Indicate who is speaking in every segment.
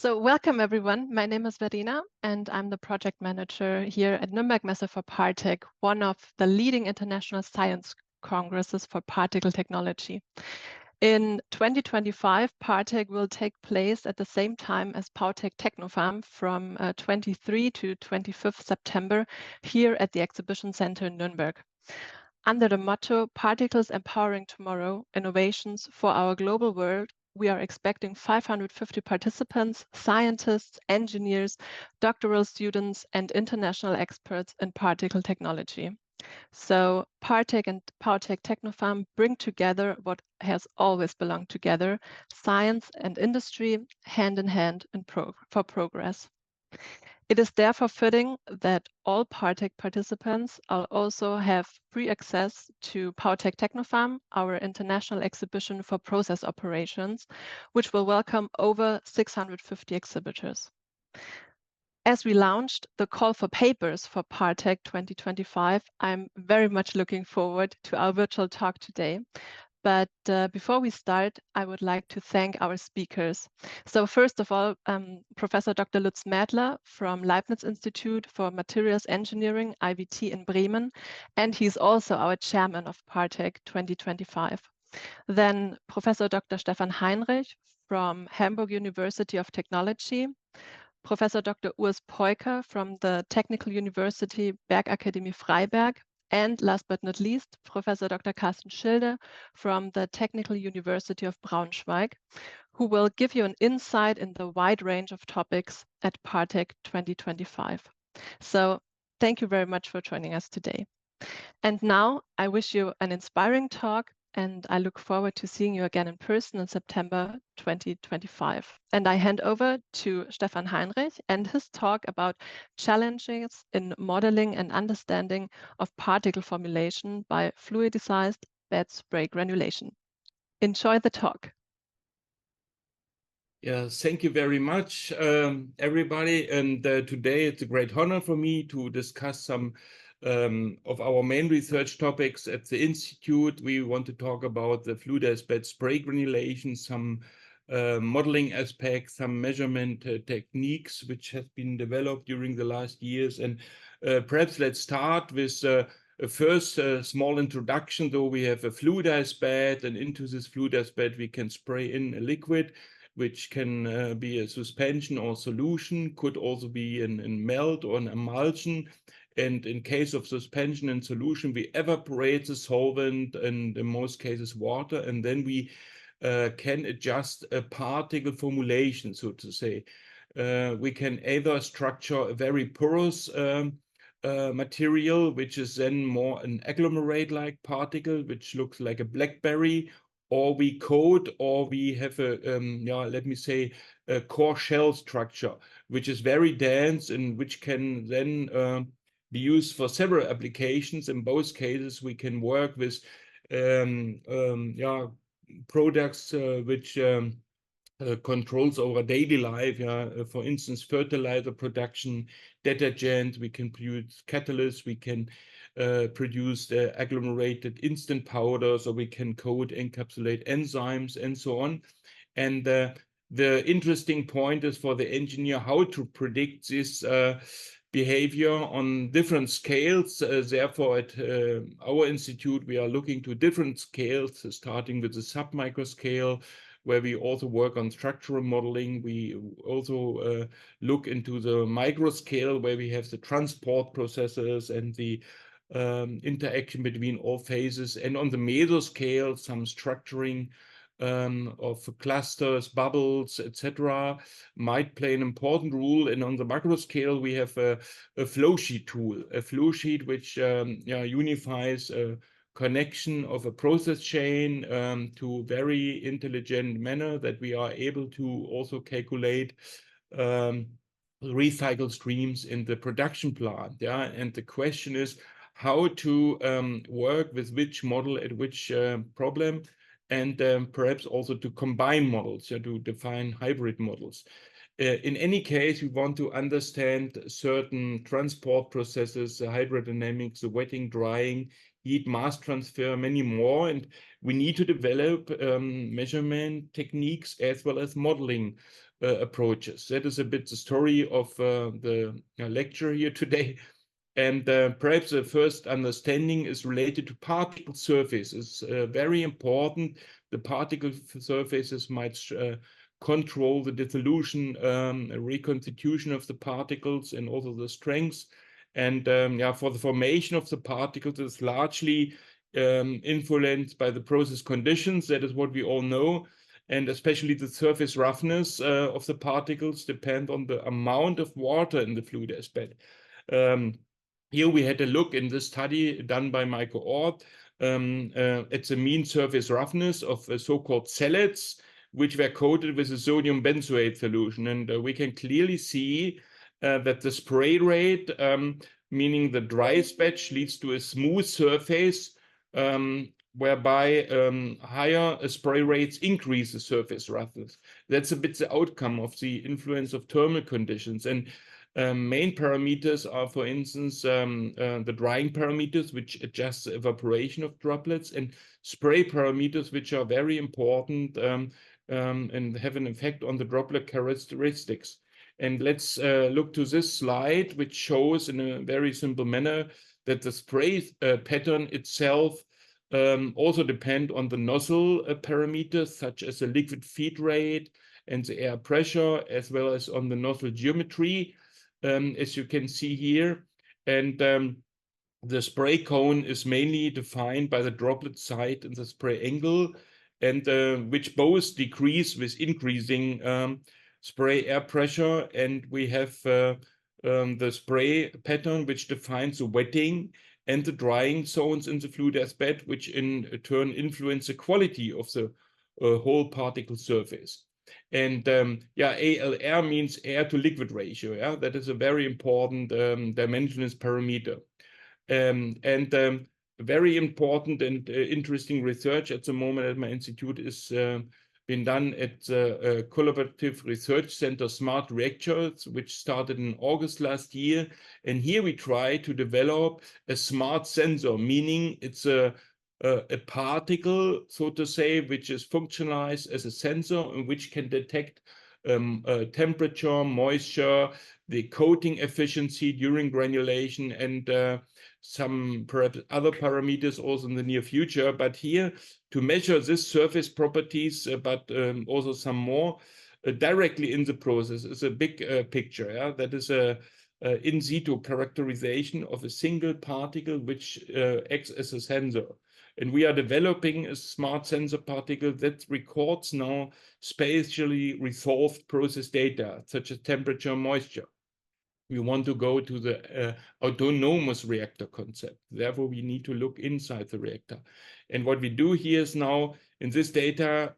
Speaker 1: So welcome everyone. My name is Verena and I'm the project manager here at Nürnberg Messe for PARTEC, one of the leading international science congresses for particle technology. In 2025, PARTEC will take place at the same time as PARTEC Technofarm from 23 to 25th September here at the Exhibition Center in Nürnberg. Under the motto, Particles Empowering Tomorrow, Innovations for Our Global World, we are expecting 550 participants, scientists, engineers, doctoral students, and international experts in particle technology. So PARTEC and PARTEC Technofarm bring together what has always belonged together, science and industry, hand in hand for progress. It is therefore fitting that all PARTEC participants also have free access to PARTEC Technofarm, our international exhibition for process operations, which will welcome over 650 exhibitors. As we launched the call for papers for PARTEC 2025, I'm very much looking forward to our virtual talk today. But before we start, I would like to thank our speakers. So first of all, Professor Dr. Lutz Mädler from Leibniz Institute for Materials Engineering IWT in Bremen, and he's also our chairman of PARTEC 2025. Then Professor Dr. Stefan Heinrich from Hamburg University of Technology, Professor Dr. Urs Peuker from the Technical University Bergakademie Freiberg, and last but not least, Professor Dr. Carsten Schilde from the Technical University of Braunschweig, who will give you an insight in the wide range of topics at PARTEC 2025. So thank you very much for joining us today. And now I wish you an inspiring talk, and I look forward to seeing you again in person in September 2025. And I hand over to Stefan Heinrich and his talk about challenges in modeling and understanding of particle formulation by fluidized bed spray granulation. Enjoy the talk.
Speaker 2: Yeah, thank you very much, everybody. And today it's a great honor for me to discuss some of our main research topics at the Institute. We want to talk about the fluidized bed spray granulation, some modeling aspects, some measurement techniques which have been developed during the last years. And perhaps let's start with a first small introduction. Though we have a fluidized bed, and into this fluidized bed we can spray in a liquid, which can be a suspension or solution, could also be in melt or an emulsion. And in case of suspension and solution, we evaporate the solvent, and in most cases water, and then we can adjust a particle formulation, so to say. We can either structure a very porous material, which is then more an agglomerate-like particle, which looks like a blackberry, or we coat, or we have a, let me say, a core shell structure, which is very dense and which can then be used for several applications. In both cases, we can work with products which controls our daily life. For instance, fertilizer production, detergent. We can produce catalysts. We can produce agglomerated instant powders, or we can coat, encapsulate enzymes, and so on. And the interesting point is for the engineer how to predict this behavior on different scales. Therefore, at our institute, we are looking to different scales, starting with the submicro scale, where we also work on structural modeling. We also look into the micro scale, where we have the transport processes and the interaction between all phases. And on the meso scale, some structuring of clusters, bubbles, etc., might play an important role. And on the macro scale, we have a flow sheet tool, a flow sheet which unifies a connection of a process chain to very intelligent manner that we are able to also calculate recycle streams in the production plant. And the question is how to work with which model at which problem, and perhaps also to combine models, to define hybrid models. In any case, we want to understand certain transport processes, the hydrodynamics, the wetting, drying, heat, mass transfer, many more. And we need to develop measurement techniques as well as modeling approaches. That is a bit the story of the lecture here today. And perhaps the first understanding is related to particle surfaces. Very important. The particle surfaces might control the dissolution, reconstitution of the particles, and also the strengths. And yeah, for the formation of the particles is largely influenced by the process conditions. That is what we all know. And especially the surface roughness of the particles depend on the amount of water in the fluidized bed. Here we had a look in this study done by Michael Ort at the mean surface roughness of so-called salads, which were coated with a sodium benzoate solution. And we can clearly see that the spray rate, meaning the dry batch, leads to a smooth surface, whereby higher spray rates increase the surface roughness. That's a bit the outcome of the influence of thermal conditions. And main parameters are, for instance, the drying parameters, which adjust the evaporation of droplets, and spray parameters, which are very important and have an effect on the droplet characteristics. And let's look to this slide, which shows in a very simple manner that the spray pattern itself also depend on the nozzle parameters, such as the liquid feed rate and the air pressure, as well as on the nozzle geometry, as you can see here. And the spray cone is mainly defined by the droplet height and the spray angle, and which both decrease with increasing spray air pressure. And we have the spray pattern, which defines the wetting and the drying zones in the fluidized bed, which in turn influence the quality of the whole particle surface. And yeah, ALR means air to liquid ratio. Yeah, that is a very important dimensionless parameter. And very important and interesting research at the moment at my institute is been done at the Collaborative Research Center Smart Reactors, which started in August last year. And here we try to develop a smart sensor, meaning it's a particle, so to say, which is functionalized as a sensor and which can detect temperature, moisture, the coating efficiency during granulation, and some perhaps other parameters also in the near future. But here, to measure this surface properties, but also some more directly in the process, is a big picture. Yeah? That is a in situ characterization of a single particle which acts as a sensor. And we are developing a smart sensor particle that records now spatially resolved process data, such as temperature, moisture. We want to go to the autonomous reactor concept. Therefore, we need to look inside the reactor. And what we do here is now, in this data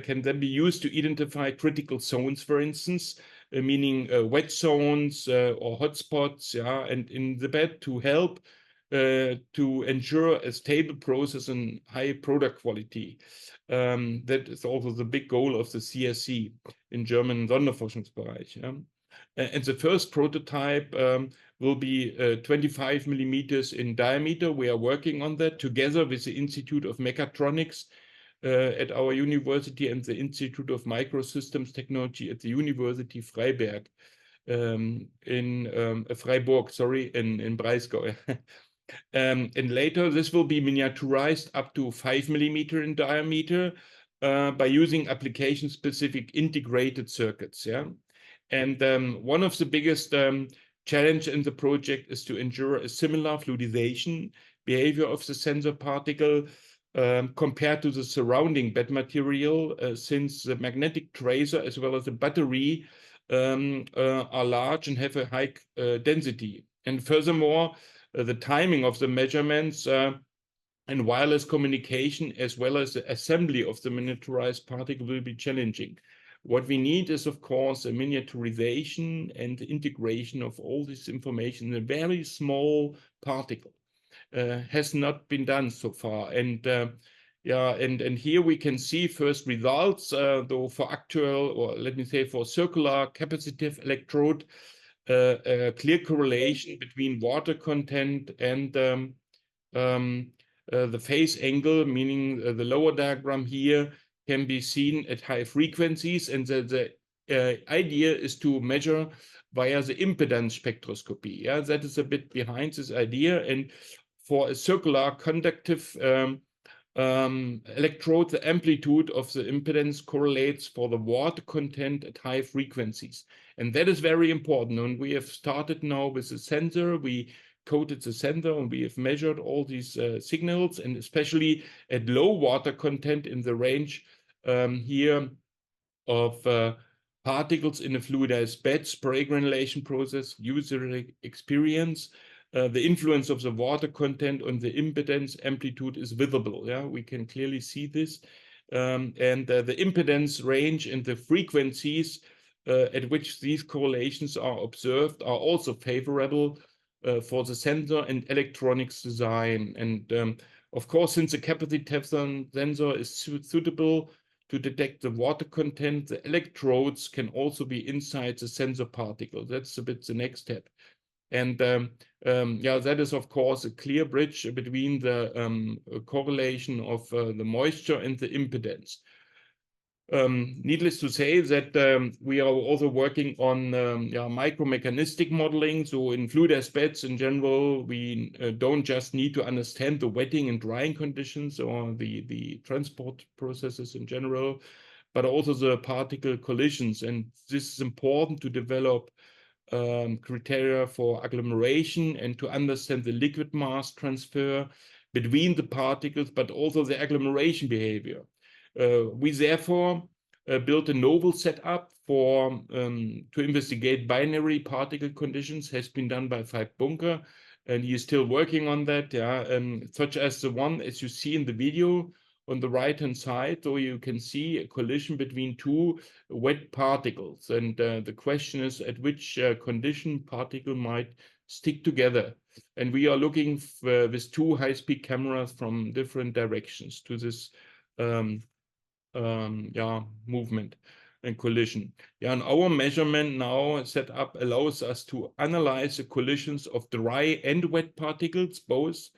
Speaker 2: can then be used to identify critical zones, for instance, meaning wet zones or hotspots, yeah, and in the bed to help to ensure a stable process and high product quality. That is also the big goal of the CSC, in German Sonderforschungsbereich. Yeah? And the first prototype will be 25 millimeters in diameter. We are working on that together with the Institute of Mechatronics at our university and the Institute of Microsystems Technology at the University Freiberg in Freiburg, sorry, in Breisgau. And later, this will be miniaturized up to 5 millimeter in diameter by using application-specific integrated circuits. Yeah, and one of the biggest challenge in the project is to ensure a similar fluidization behavior of the sensor particle compared to the surrounding bed material, since the magnetic tracer as well as the battery are large and have a high density. And furthermore, the timing of the measurements and wireless communication, as well as the assembly of the miniaturized particle, will be challenging. What we need is, of course, a miniaturization and integration of all this information in a very small particle. Has not been done so far. And yeah, and here we can see first results, though for actual, or let me say for circular capacitive electrode, a clear correlation between water content and the phase angle, meaning the lower diagram here can be seen at high frequencies, and the idea is to measure via the impedance spectroscopy. Yeah, that is a bit behind this idea. And for a circular conductive electrode, the amplitude of the impedance correlates for the water content at high frequencies. And that is very important. And we have started now with the sensor. We coded the sensor and we have measured all these signals, and especially at low water content in the range here of particles in a fluidized bed spray granulation process, user experience. The influence of the water content on the impedance amplitude is visible. Yeah, we can clearly see this. And the impedance range and the frequencies at which these correlations are observed are also favorable for the sensor and electronics design. And of course, since the capacitive sensor is suitable to detect the water content, the electrodes can also be inside the sensor particle. That's a bit the next step. And yeah, that is, of course, a clear bridge between the correlation of the moisture and the impedance. Needless to say that we are also working on yeah, micromechanistic modeling. So in fluidized beds in general, we don't just need to understand the wetting and drying conditions or the transport processes in general, but also the particle collisions. And this is important to develop criteria for agglomeration and to understand the liquid mass transfer between the particles, but also the agglomeration behavior. We therefore built a novel setup for to investigate binary particle conditions. Has been done by Urs Peuker, and he is still working on that. Yeah, such as the one as you see in the video on the right-hand side, so you can see a collision between two wet particles, and the question is at which condition particle might stick together. And we are looking with two high-speed cameras from different directions to this yeah, movement and collision. Yeah, and our measurement now set up allows us to analyze the collisions of dry and wet particles, both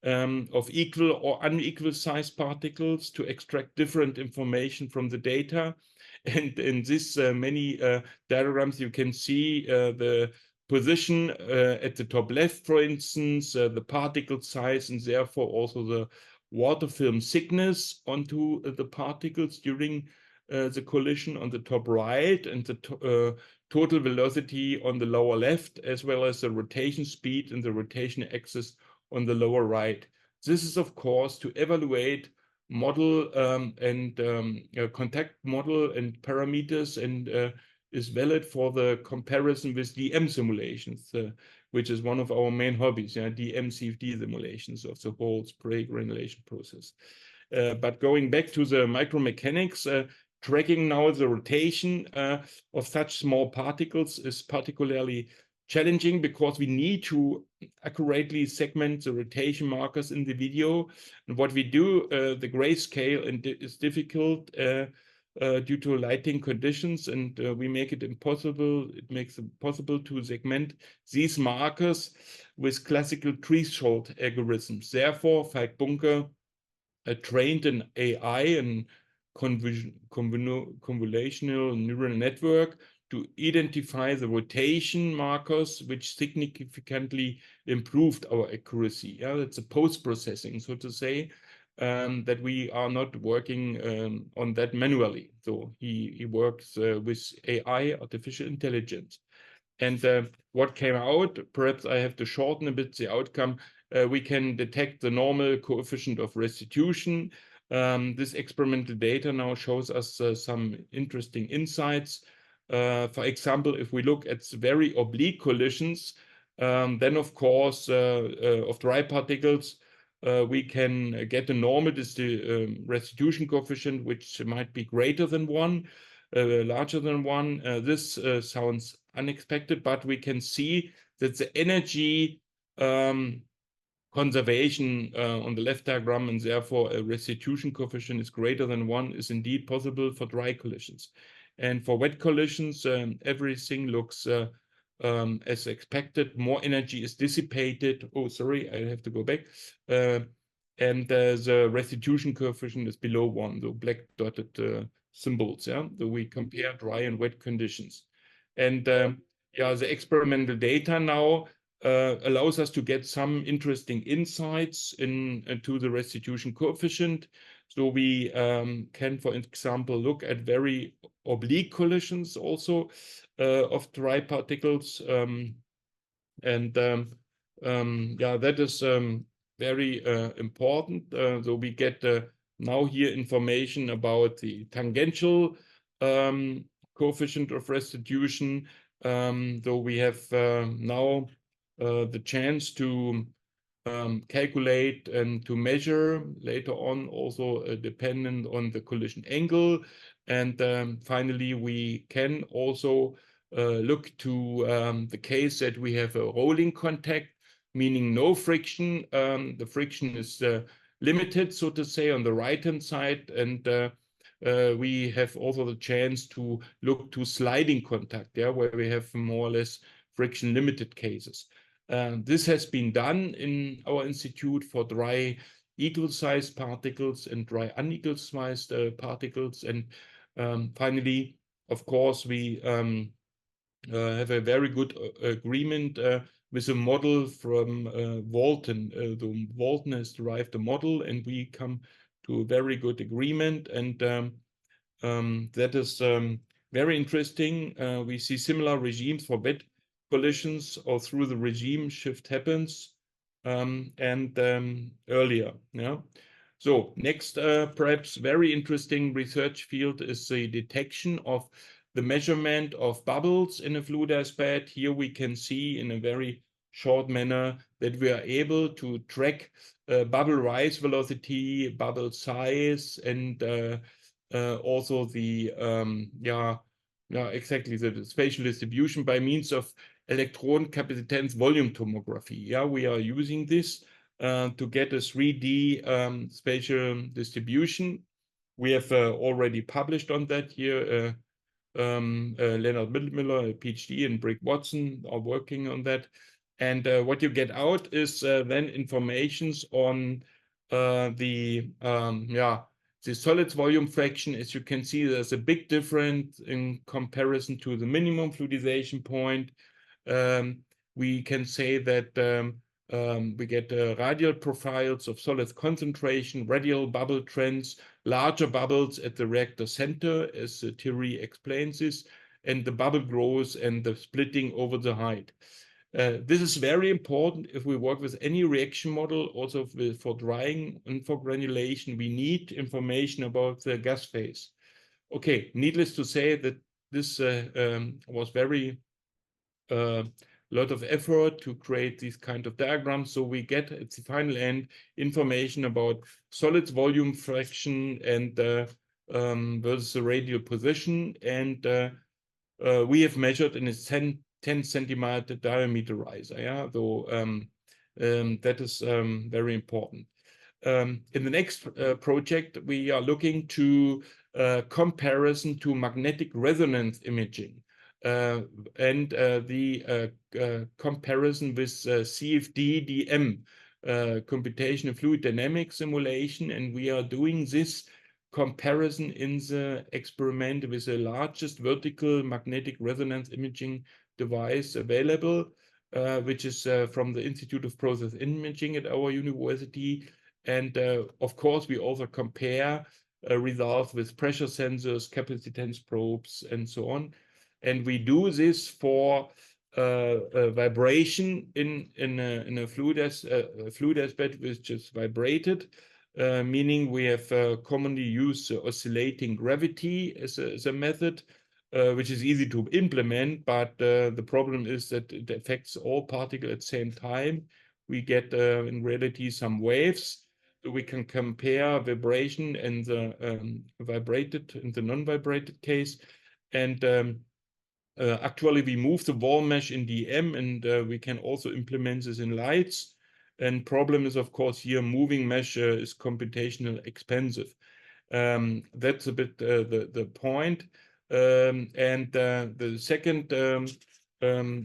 Speaker 2: of equal or unequal size particles, to extract different information from the data. And in this many diagrams, you can see the position at the top left, for instance, the particle size, and therefore also the water film thickness onto the particles during the collision on the top right, and the total velocity on the lower left, as well as the rotation speed and the rotation axis on the lower right. This is, of course, to evaluate model and contact model and parameters, and is valid for the comparison with DM simulations, which is one of our main hobbies, yeah, DM CFD simulations of the whole spray granulation process. But going back to the micromechanics, tracking now the rotation of such small particles is particularly challenging because we need to accurately segment the rotation markers in the video. And what we do, the grayscale is difficult due to lighting conditions, and we make it impossible. It makes it possible to segment these markers with classical threshold algorithms. Therefore, Urs Peuker trained an AI and convolutional neural network to identify the rotation markers, which significantly improved our accuracy. Yeah, it's a post-processing, so to say, that we are not working on that manually. So he works with AI, artificial intelligence. And what came out, perhaps I have to shorten a bit the outcome, we can detect the normal coefficient of restitution. This experimental data now shows us some interesting insights. For example, if we look at very oblique collisions, then of course of dry particles, we can get a normal restitution coefficient, which might be greater than 1, larger than 1. This sounds unexpected, but we can see that the energy conservation on the left diagram, and therefore a restitution coefficient is greater than 1, is indeed possible for dry collisions. And for wet collisions, everything looks as expected. More energy is dissipated. Oh, sorry, I have to go back. And the restitution coefficient is below 1, the black dotted symbols. Yeah, so we compare dry and wet conditions, and yeah, the experimental data now allows us to get some interesting insights into the restitution coefficient. So we can, for example, look at very oblique collisions also of dry particles, and yeah, that is very important. So we get now here information about the tangential coefficient of restitution. So we have now the chance to calculate and to measure later on, also dependent on the collision angle. And finally, we can also look to the case that we have a rolling contact, meaning no friction. The friction is limited, so to say, on the right-hand side. And we have also the chance to look to sliding contact, yeah, where we have more or less friction-limited cases. This has been done in our institute for dry equal-sized particles and dry unequal-sized particles. And finally, of course, we have a very good agreement with a model from Walton. The Walton has derived a model, and we come to a very good agreement. And that is very interesting. We see similar regimes for wet collisions, or through the regime shift happens and earlier. Yeah. So next, perhaps very interesting research field is the detection of the measurement of bubbles in a fluidized bed. Here we can see in a very short manner that we are able to track bubble rise velocity, bubble size, and also the exactly the spatial distribution by means of electron capacitance volume tomography. Yeah, we are using this to get a 3D spatial distribution. We have already published on that here. Leonard Miller, a PhD, and Brick Watson are working on that. And what you get out is then informations on the solids volume fraction. As you can see, there's a big difference in comparison to the minimum fluidization point. We can say that we get radial profiles of solid concentration, radial bubble trends, larger bubbles at the reactor center, as the theory explains this, and the bubble growth and the splitting over the height. This is very important if we work with any reaction model. Also for drying and for granulation, we need information about the gas phase. Okay, needless to say that this was very lot of effort to create these kind of diagrams. So we get at the final end information about solids volume fraction and versus the radial position. And we have measured in a 10 centimeter diameter riser. Yeah, so that is very important. In the next project, we are looking to comparison to magnetic resonance imaging. And the comparison with CFD-DM, computational fluid dynamics simulation. And we are doing this comparison in the experiment with the largest vertical magnetic resonance imaging device available, which is from the Institute of Process Imaging at our university. And of course, we also compare results with pressure sensors, capacitance probes, and so on. And we do this for vibration in a fluidized bed which is vibrated, meaning we have commonly used oscillating gravity as a method, which is easy to implement, but the problem is that it affects all particles at the same time. We get in reality some waves. So we can compare vibration and the vibrated and the non-vibrated case. And actually, we move the wall mesh in DM, and we can also implement this in lights. And problem is, of course, here moving mesh is computationally expensive. That's a bit the point. And the second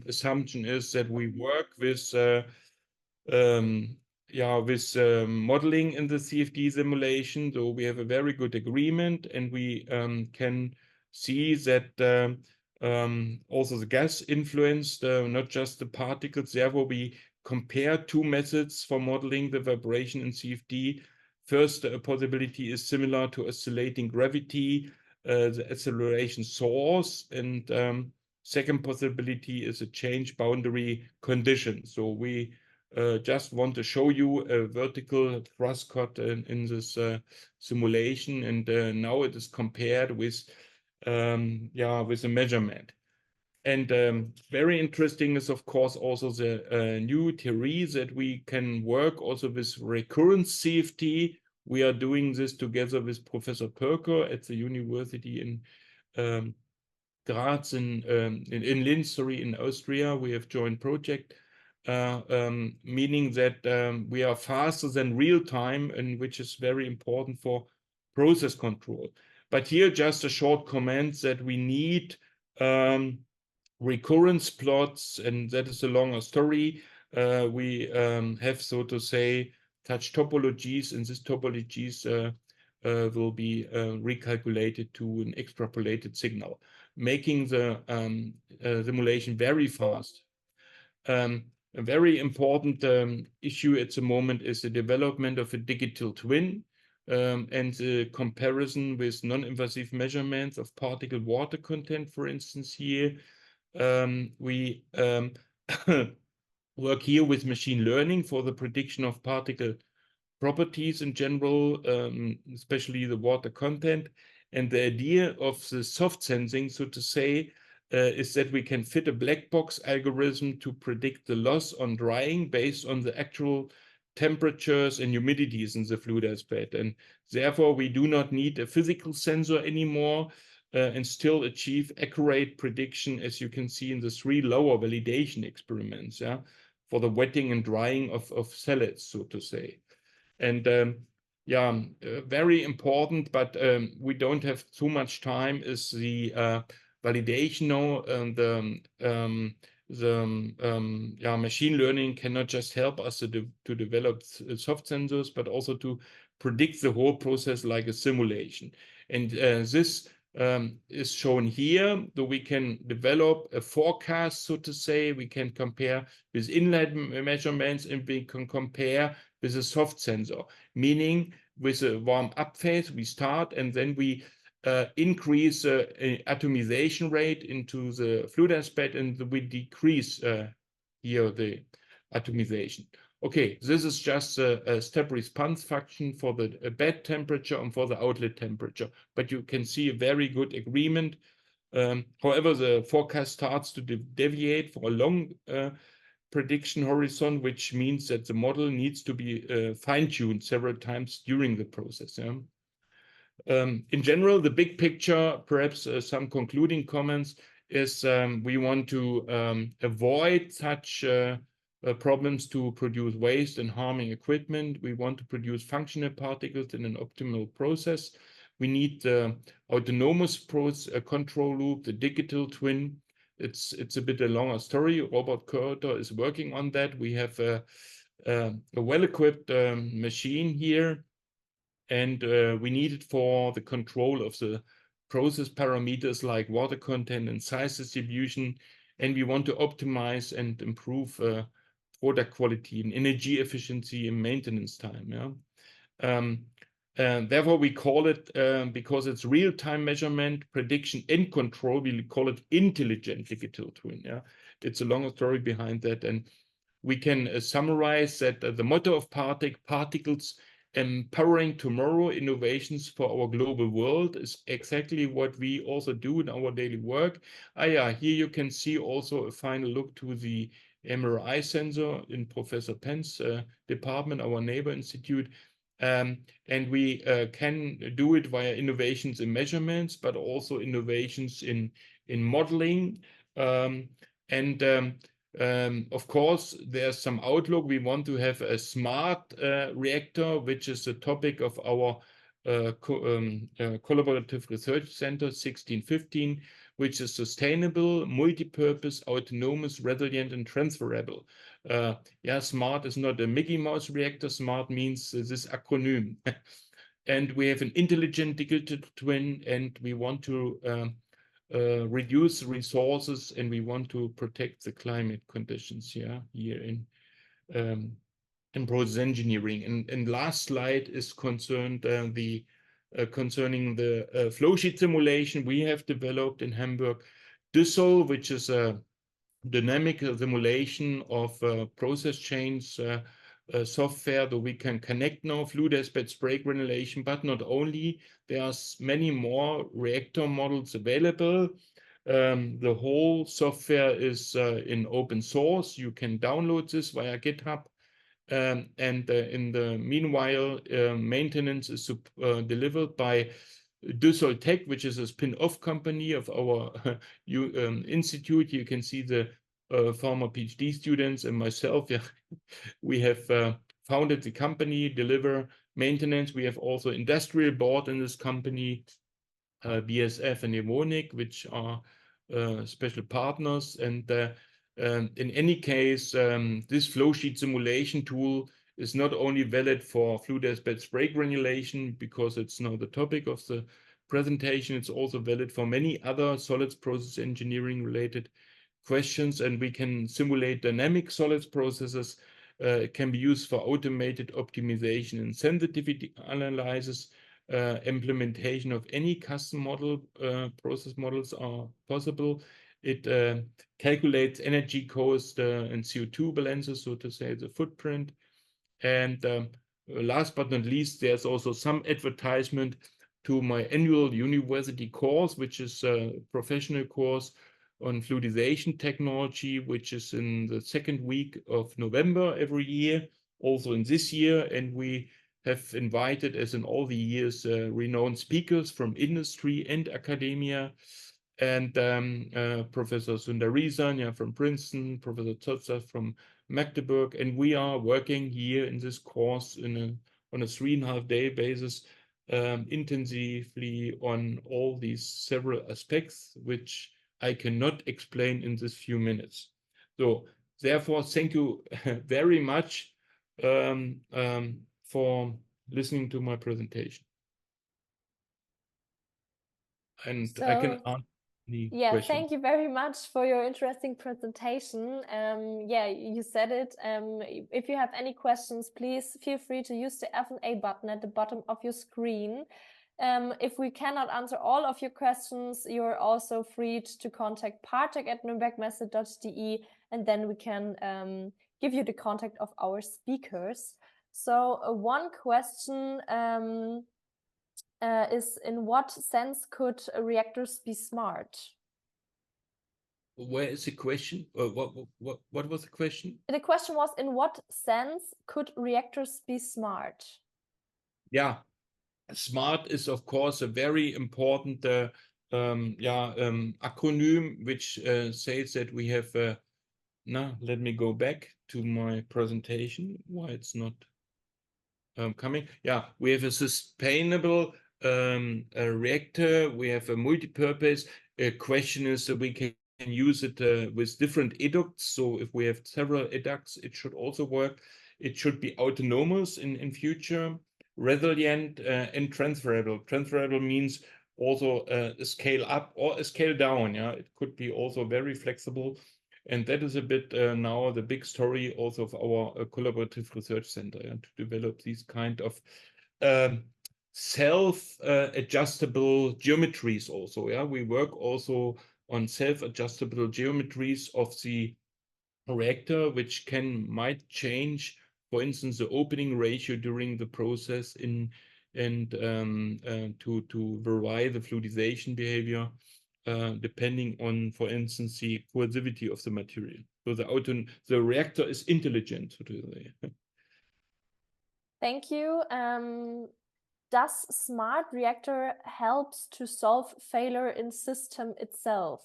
Speaker 2: assumption is that we work with with modeling in the CFD simulation. So we have a very good agreement, and we can see that also the gas influenced, not just the particles. Therefore, we compare two methods for modeling the vibration in CFD. First possibility is similar to oscillating gravity, the acceleration source, and second possibility is a change boundary condition. So we just want to show you a vertical thrust cut in this simulation, and now it is compared with with a measurement. And very interesting is, of course, also the new theory that we can work also with recurrent CFD. We are doing this together with Professor Peuker at the university in Graz, in Linz, sorry, in Austria. We have joint project, meaning that we are faster than real time, and which is very important for process control. But here, just a short comment that we need recurrence plots, and that is a longer story. We have, so to say, touch topologies, and these topologies will be recalculated to an extrapolated signal, making the simulation very fast. A very important issue at the moment is the development of a digital twin and the comparison with non-invasive measurements of particle water content, for instance. Here we work here with machine learning for the prediction of particle properties in general, especially the water content. And the idea of the soft sensing, so to say, is that we can fit a black box algorithm to predict the loss on drying based on the actual temperatures and humidities in the fluidized bed. And therefore, we do not need a physical sensor anymore and still achieve accurate prediction, as you can see in the 3 lower validation experiments, for the wetting and drying of solids, so to say. And very important, but we don't have too much time, is the validation now. The machine learning cannot just help us to develop soft sensors, but also to predict the whole process like a simulation. And this is shown here. So we can develop a forecast, so to say. We can compare with inlet measurements, and we can compare with a soft sensor, meaning with a warm-up phase, we start, and then we increase atomization rate into the fluidized bed, and we decrease here the atomization. Okay, this is just a step response function for the bed temperature and for the outlet temperature, but you can see a very good agreement. However, the forecast starts to deviate for a long prediction horizon, which means that the model needs to be fine-tuned several times during the process. In general, the big picture, perhaps some concluding comments, is we want to avoid such problems to produce waste and harming equipment. We want to produce functional particles in an optimal process. We need the autonomous control loop, the digital twin. It's a bit a longer story. Robert Curter is working on that. We have a well-equipped machine here, and we need it for the control of the process parameters like water content and size distribution. And we want to optimize and improve product quality and energy efficiency and maintenance time. Therefore, we call it, because it's real-time measurement, prediction, and control, we call it intelligent digital twin. It's a longer story behind that. And we can summarize that the motto of PARTEC, particles empowering tomorrow, innovations for our global world, is exactly what we also do in our daily work. Here you can see also a final look to the MRI sensor in Professor Penn's department, our neighbor institute. And we can do it via innovations in measurements, but also innovations in modeling. Of course, there's some outlook. We want to have a smart reactor, which is the topic of our collaborative research center 1615, which is sustainable, multi-purpose, autonomous, resilient, and transferable. Yeah, SMART is not a Mickey Mouse reactor. SMART means this acronym. And we have an intelligent digital twin, and we want to reduce resources, and we want to protect the climate conditions. Yeah, here in process engineering. And last slide is concerned concerning the flow sheet simulation we have developed in Hamburg. DSSOL, which is a dynamic simulation of process chains software that we can connect now fluidized bed spray granulation, but not only. There's many more reactor models available. The whole software is in open source. You can download this via GitHub. And in the meanwhile, maintenance is delivered by DSSOL Tech, which is a spin-off company of our institute. You can see the former PhD students and myself. Yeah, we have founded the company, deliver maintenance. We have also industrial board in this company, BSF and Evonik, which are special partners. And in any case, this flow sheet simulation tool is not only valid for fluidized bed spray granulation, because it's now the topic of the presentation, it's also valid for many other solids process engineering related questions, and we can simulate dynamic solids processes. It can be used for automated optimization and sensitivity analysis. Implementation of any custom model, process models are possible. It calculates energy cost and CO2 balances, so to say, the footprint. And last but not least, there's also some advertisement to my annual university course, which is a professional course on fluidization technology, which is in the second week of November every year, also in this year. And we have invited, as in all the years, renowned speakers from industry and academia. And Professor Sundaresan from Princeton, Professor Tsotsa from Magdeburg, and we are working here in this course on a 3.5-day basis intensively on all these several aspects, which I cannot explain in this few minutes. So therefore, thank you very much for listening to my presentation. And so, I can answer any questions.
Speaker 3: Thank you very much for your interesting presentation. Yeah, you said it. If you have any questions, please feel free to use the F&A button at the bottom of your screen. If we cannot answer all of your questions, you're also free to contact partec@nürnbergmesse.de, and then we can give you the contact of our speakers. So one question is, in what sense could reactors be smart?
Speaker 2: Where is the question? What was the question?
Speaker 3: The question was, in what sense could reactors be smart?
Speaker 2: Yeah, SMART is, of course, a very important acronym, which says that we have, now let me go back to my presentation, why it's not coming. Yeah, we have a sustainable reactor, we have a multi-purpose. Question is that we can use it with different educts. So if we have several educts, it should also work. It should be autonomous in future, resilient and transferable. Transferable means also a scale up or a scale down. Yeah, it could be also very flexible. And that is a bit now the big story also of our collaborative research center, to develop these kind of self-adjustable geometries also. Yeah, we work also on self-adjustable geometries of the reactor, which might change, for instance, the opening ratio during the process to vary the fluidization behavior depending on, for instance, the coercivity of the material. So the reactor is intelligent, so to say.
Speaker 3: Thank you. Does smart reactor helps to solve failure in system itself?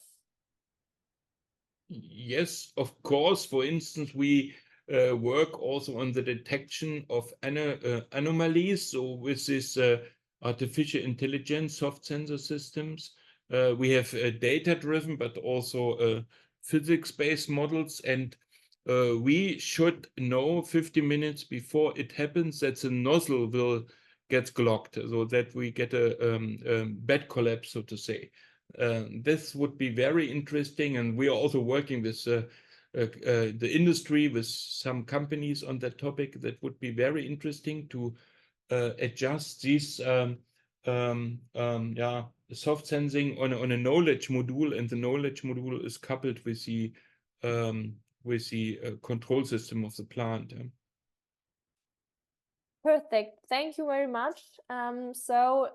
Speaker 2: Yes, of course. For instance, we work also on the detection of anomalies. So with this artificial intelligence soft sensor systems, We have data-driven, but also physics-based models, and we should know 50 minutes before it happens that the nozzle will get clogged, so that we get a bed collapse, so to say. This would be very interesting, and we are also working with the industry, with some companies on that topic. That would be very interesting to adjust these soft sensing on a knowledge module, and the knowledge module is coupled with the control system of the plant.
Speaker 3: Perfect. Thank you very much. So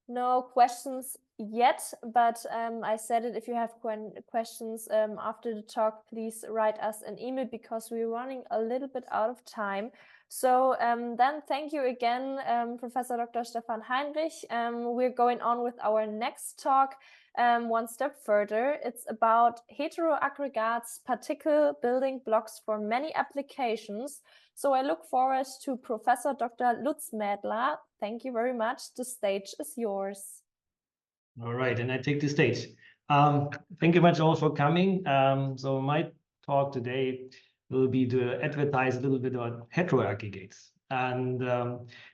Speaker 3: no questions yet, but I said it, if you have questions after the talk, please write us an email, because we're running a little bit out of time. So then thank you again, Professor Dr. Stefan Heinrich. We're going on with our next talk one step further. It's about heteroaggregates, particle building blocks for many applications. So I look forward to Professor Dr. Lutz Mädler. Thank you very much. The stage is yours.
Speaker 4: All right, and I take the stage. Thank you much all for coming. So my talk today will be to advertise a little bit on heteroaggregates. And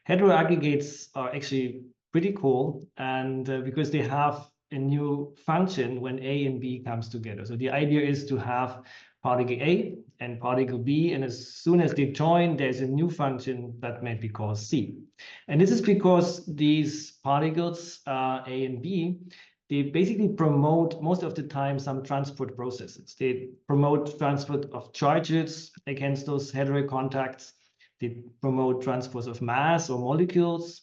Speaker 4: heteroaggregates are actually pretty cool, and because they have a new function when A and B comes together. So the idea is to have particle A and particle B, and as soon as they join, there's a new function that might be called C. And this is because these particles, A and B, they basically promote most of the time some transport processes. They promote transport of charges against those heterocontacts. They promote transport of mass or molecules.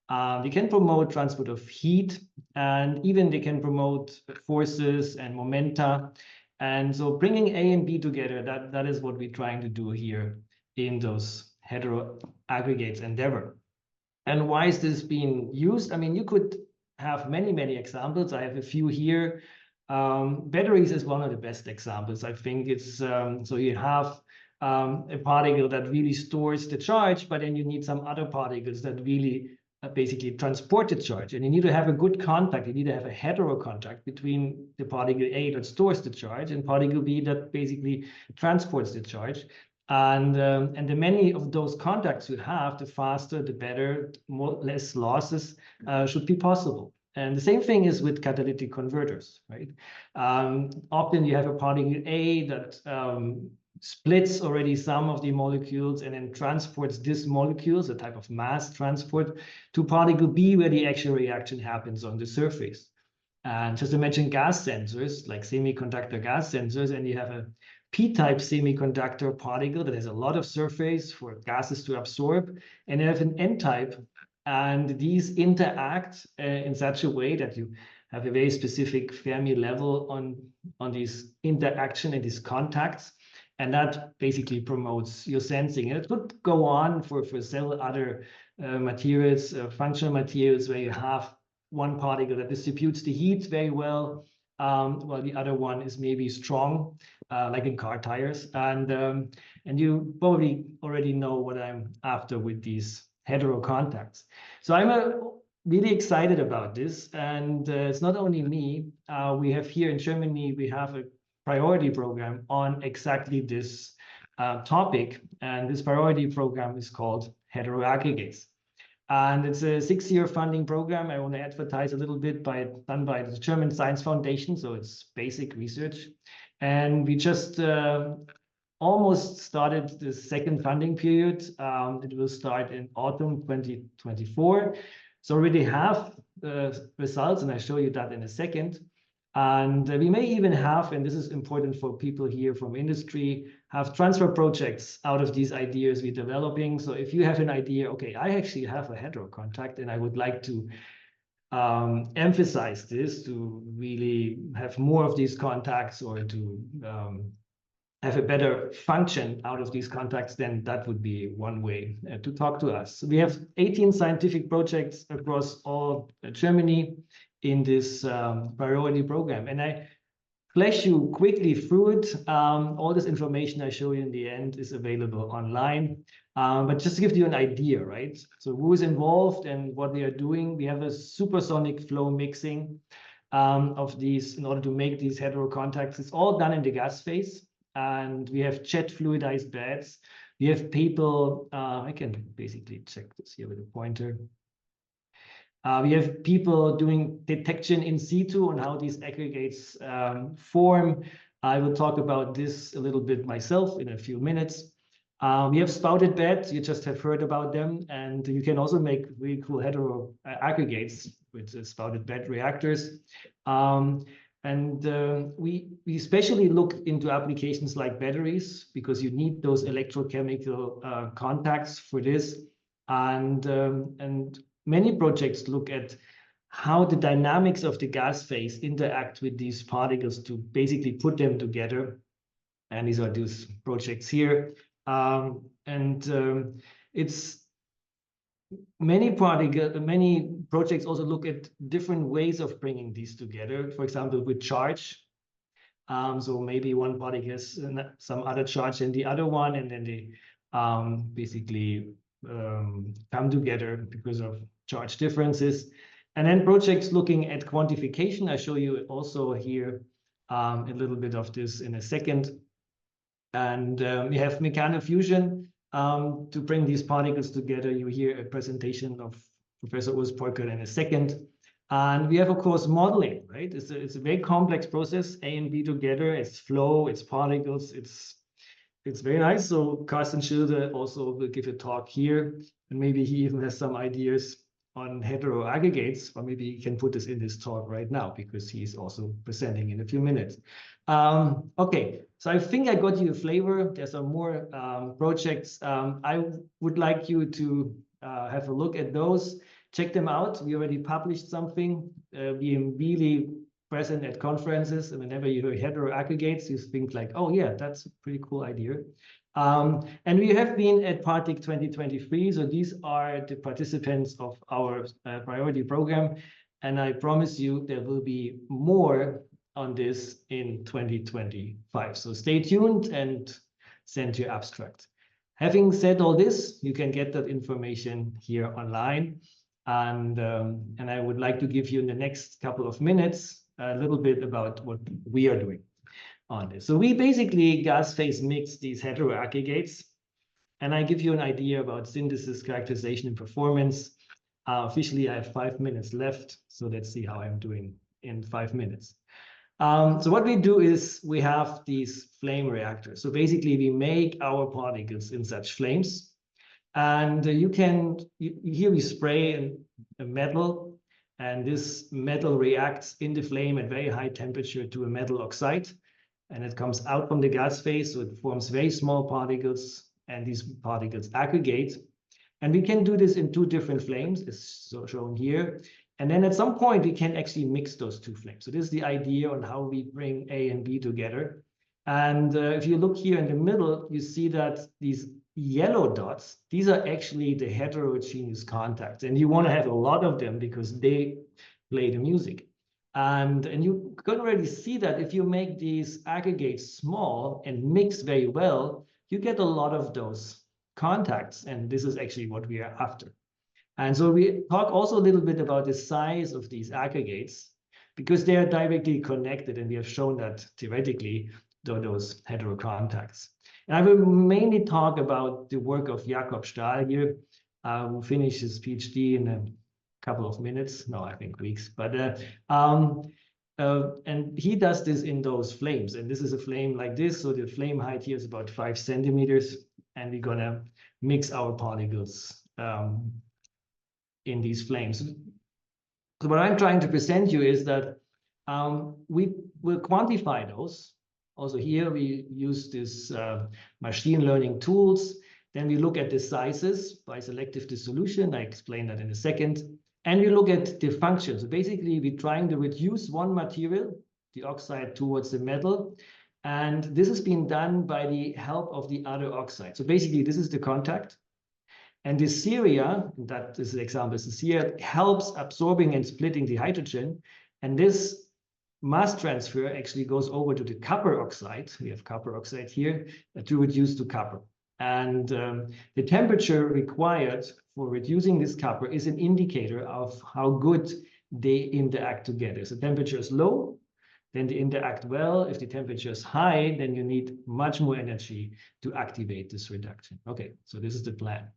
Speaker 4: They can promote transport of heat, and even they can promote forces and momenta. And so bringing A and B together, that is what we're trying to do here in those heteroaggregates endeavor. And why is this being used? I mean, you could have many, many examples. I have a few here. Batteries is one of the best examples. I think it's, so you have a particle that really stores the charge, but then you need some other particles that really basically transport the charge, and you need to have a good contact. You need to have a heterocontact between the particle A that stores the charge and particle B that basically transports the charge. And the many of those contacts you have, the faster, the better, less losses should be possible. And the same thing is with catalytic converters, right? Often you have a particle A that splits already some of the molecules and then transports these molecules, a type of mass transport, to particle B, where the actual reaction happens on the surface. And just imagine gas sensors, like semiconductor gas sensors, and you have a p-type semiconductor particle that has a lot of surface for gases to absorb, and you have an n-type, and these interact in such a way that you have a very specific Fermi level on these interaction and these contacts. And that basically promotes your sensing. And it could go on for several other materials, functional materials, where you have one particle that distributes the heat very well, while the other one is maybe strong, like in car tires. And you probably already know what I'm after with these heterocontacts. So I'm really excited about this. And it's not only me. We have here in Germany, we have a priority program on exactly this topic, and this priority program is called Heteroaggregates, and it's a 6-year funding program. I want to advertise a little bit, done by the German Science Foundation, so it's basic research, and we just almost started the second funding period. It will start in autumn 2024, so already have results, and I'll show you that in a second. And we may even have, and this is important for people here from industry, have transfer projects out of these ideas we're developing. So if you have an idea, okay, I actually have a heterocontact and I would like to emphasize this, to really have more of these contacts, or to have a better function out of these contacts, then that would be one way to talk to us. So we have 18 scientific projects across all Germany in this priority program. And I flash you quickly through it. All this information I show you in the end is available online. But just to give you an idea, right? So who is involved and what they are doing. We have a supersonic flow mixing. of these in order to make these hetero contacts. It's all done in the gas phase, and we have jet fluidized beds. We have people, I can basically check this here with a pointer. We have people doing detection in situ on how these aggregates form. I will talk about this a little bit myself in a few minutes. We have spouted beds, you just have heard about them, and you can also make really cool hetero aggregates with spouted bed reactors. We especially look into applications like batteries, because you need those electrochemical contacts for this. And many projects look at how the dynamics of the gas phase interact with these particles to basically put them together. And these are these projects here. It's many projects also look at different ways of bringing these together. For example, with charge. So maybe one particle has some other charge than the other one, and then they basically come together because of charge differences. And then projects looking at quantification. I show you also here a little bit of this in a second. And we have mechanofusion to bring these particles together. You hear a presentation of Professor Urs Peuker in a second. And we have, of course, modeling, right? It's a very complex process, A and B together. It's flow, it's particles, it's very nice. So Carsten Schilder also will give a talk here, and maybe he even has some ideas on heteroaggregates, or maybe he can put this in his talk right now, because he's also presenting in a few minutes. Okay, so I think I got you a flavor. There's some more projects. I would like you to have a look at those, check them out. We already published something. Being really present at conferences, and whenever you hear heteroaggregates, you think like, oh yeah, that's a pretty cool idea. And we have been at PARTEC 2023, so these are the participants of our priority program, and I promise you there will be more on this in 2025. So stay tuned and send your abstract. Having said all this, you can get that information here online, and I would like to give you in the next couple of minutes a little bit about what we are doing on this. So we basically gas phase mix these heteroaggregates, and I give you an idea about synthesis, characterization, and performance. Officially, I have 5 minutes left, so let's see how I'm doing in 5 minutes. So what we do is we have these flame reactors. So basically, we make our particles in such flames, and here we spray a metal, and this metal reacts in the flame at very high temperature to a metal oxide. And it comes out from the gas phase, so it forms very small particles, and these particles aggregate. And we can do this in 2 different flames, as shown here. And then at some point, we can actually mix those 2 flames. So this is the idea on how we bring A and B together. And if you look here in the middle, you see that these yellow dots, these are actually the heterogeneous contacts. And you want to have a lot of them because they play the music. And you can already see that if you make these aggregates small and mix very well, you get a lot of those contacts. And this is actually what we are after. And so we talk also a little bit about the size of these aggregates, because they are directly connected. And we have shown that theoretically, those hetero contacts. And I will mainly talk about the work of Jakob Stahl here, who finished his PhD in a couple of minutes, no, I think weeks, but and he does this in those flames, and this is a flame like this, so the flame height here is about 5 centimeters, and we're gonna mix our particles in these flames. So what I'm trying to present you is that we will quantify those. Also here we use this machine learning tools. Then we look at the sizes by selective dissolution. I explain that in a second. And we look at the functions. So basically, we're trying to reduce one material, the oxide, towards the metal. And this has been done by the help of the other oxide. So basically, this is the contact. And the ceria, that is the example, is the ceria, helps absorbing and splitting the hydrogen. And this mass transfer actually goes over to the copper oxide. We have copper oxide here to reduce to copper. And the temperature required for reducing this copper is an indicator of how good they interact together. So temperature is low, then they interact well. If the temperature is high, then you need much more energy to activate this reduction. Okay, so this is the plan.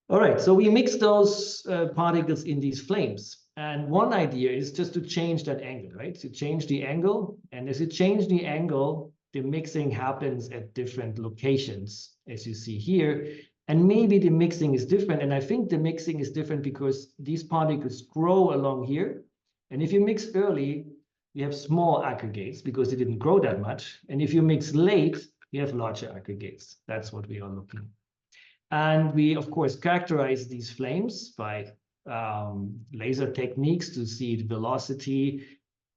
Speaker 4: All right, so we mix those particles in these flames. And one idea is just to change that angle, right? To change the angle. And as you change the angle, the mixing happens at different locations, as you see here. And maybe the mixing is different. And I think the mixing is different because these particles grow along here. And if you mix early, you have small aggregates because they didn't grow that much. And if you mix late, you have larger aggregates. That's what we are looking at. And we, of course, characterize these flames by laser techniques to see the velocity,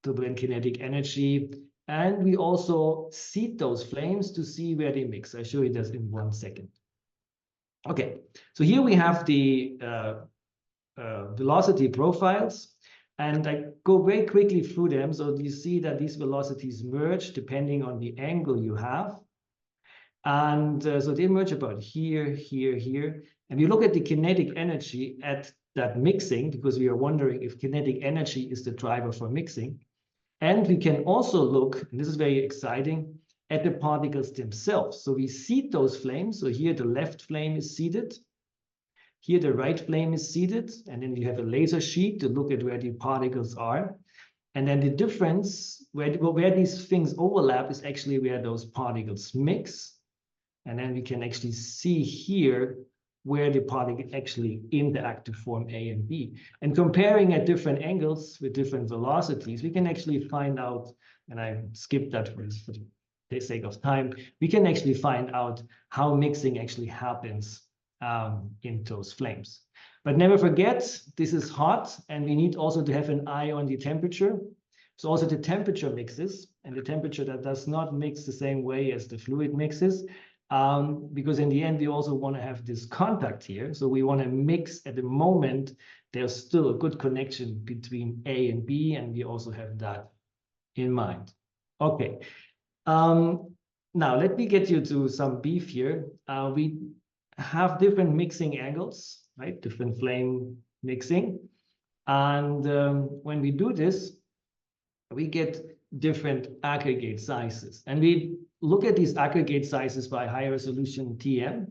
Speaker 4: turbulent kinetic energy. And we also seed those flames to see where they mix. I'll show you this in 1 second. Okay, so here we have the velocity profiles. And I go very quickly through them. So you see that these velocities merge depending on the angle you have. And so they merge about here, here, here. And you look at the kinetic energy at that mixing, because we are wondering if kinetic energy is the driver for mixing. And we can also look, and this is very exciting, at the particles themselves. So we seed those flames. So here the left flame is seeded. Here the right flame is seeded. And then you have a laser sheet to look at where the particles are. And then the difference, where these things overlap, is actually where those particles mix. And then we can actually see here where the particles actually interact to form A and B. And comparing at different angles with different velocities, we can actually find out, and I skipped that for the sake of time, we can actually find out how mixing actually happens in those flames. But never forget, this is hot, and we need also to have an eye on the temperature. So also the temperature mixes, and the temperature that does not mix the same way as the fluid mixes, because in the end, we also want to have this contact here. So we want to mix at the moment. There's still a good connection between A and B, and we also have that in mind. Okay. Now, let me get you to some beef here. We have different mixing angles, right? Different flame mixing. And when we do this, we get different aggregate sizes. And we look at these aggregate sizes by high resolution TM.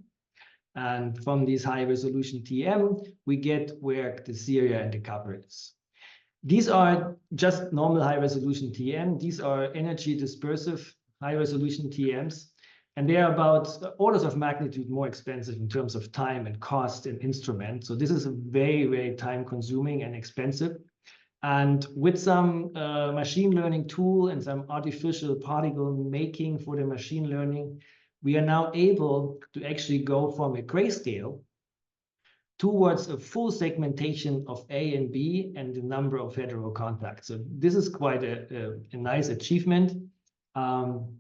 Speaker 4: And from these high resolution TM, we get where the Syria and the copper is. These are just normal high resolution TM. These are energy dispersive high resolution TMs. And they are about orders of magnitude more expensive in terms of time and cost and instrument. So this is a very, very time consuming and expensive. And with some machine learning tool and some artificial particle making for the machine learning, we are now able to actually go from a grayscale towards a full segmentation of A and B and the number of hetero contacts. So this is quite a nice achievement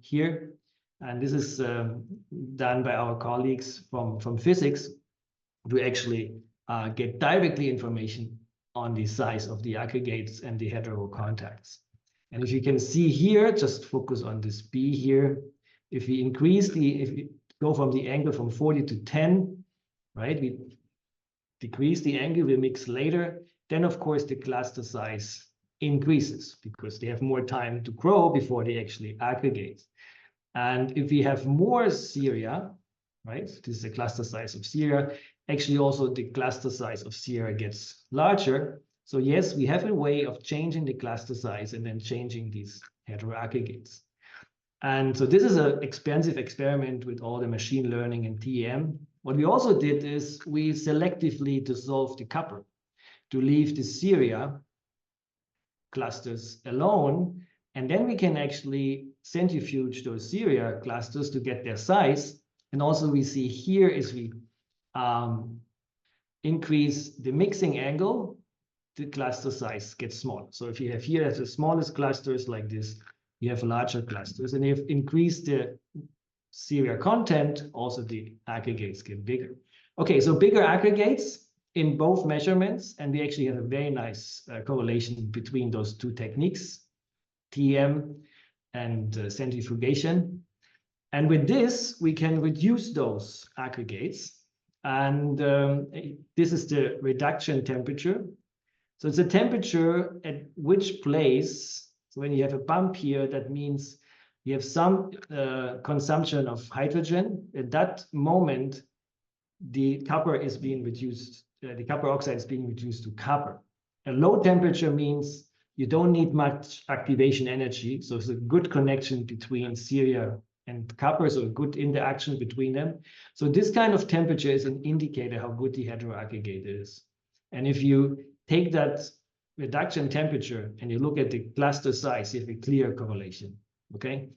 Speaker 4: here. And this is done by our colleagues from physics to actually get directly information on the size of the aggregates and the hetero contacts. And if you can see here, just focus on this B here. If we go from the angle from 40 to 10, right? We decrease the angle, we mix later. Then of course the cluster size increases because they have more time to grow before they actually aggregate. And if we have more Syria, right? This is the cluster size of Syria. Actually, also the cluster size of Syria gets larger. So yes, we have a way of changing the cluster size and then changing these heteroaggregates. And so this is an expensive experiment with all the machine learning and TEM. What we also did is we selectively dissolved the copper to leave the Syria clusters alone. And then we can actually centrifuge those Syria clusters to get their size. And also we see here is we increase the mixing angle, the cluster size gets smaller. So if you have here the smallest clusters like this, you have larger clusters. And if you increase the Syria content, also the aggregates get bigger. Okay, so bigger aggregates in both measurements. And we actually have a very nice correlation between those two techniques, TEM and centrifugation. And with this, we can reduce those aggregates. And this is the reduction temperature. So it's a temperature at which place, so when you have a bump here, that means you have some consumption of hydrogen. At that moment, the copper is being reduced, the copper oxide is being reduced to copper. A low temperature means you don't need much activation energy. So it's a good connection between Syria and copper, so a good interaction between them. So this kind of temperature is an indicator how good the heteroaggregate is. And if you take that reduction temperature and you look at the cluster size, you have a clear correlation, okay?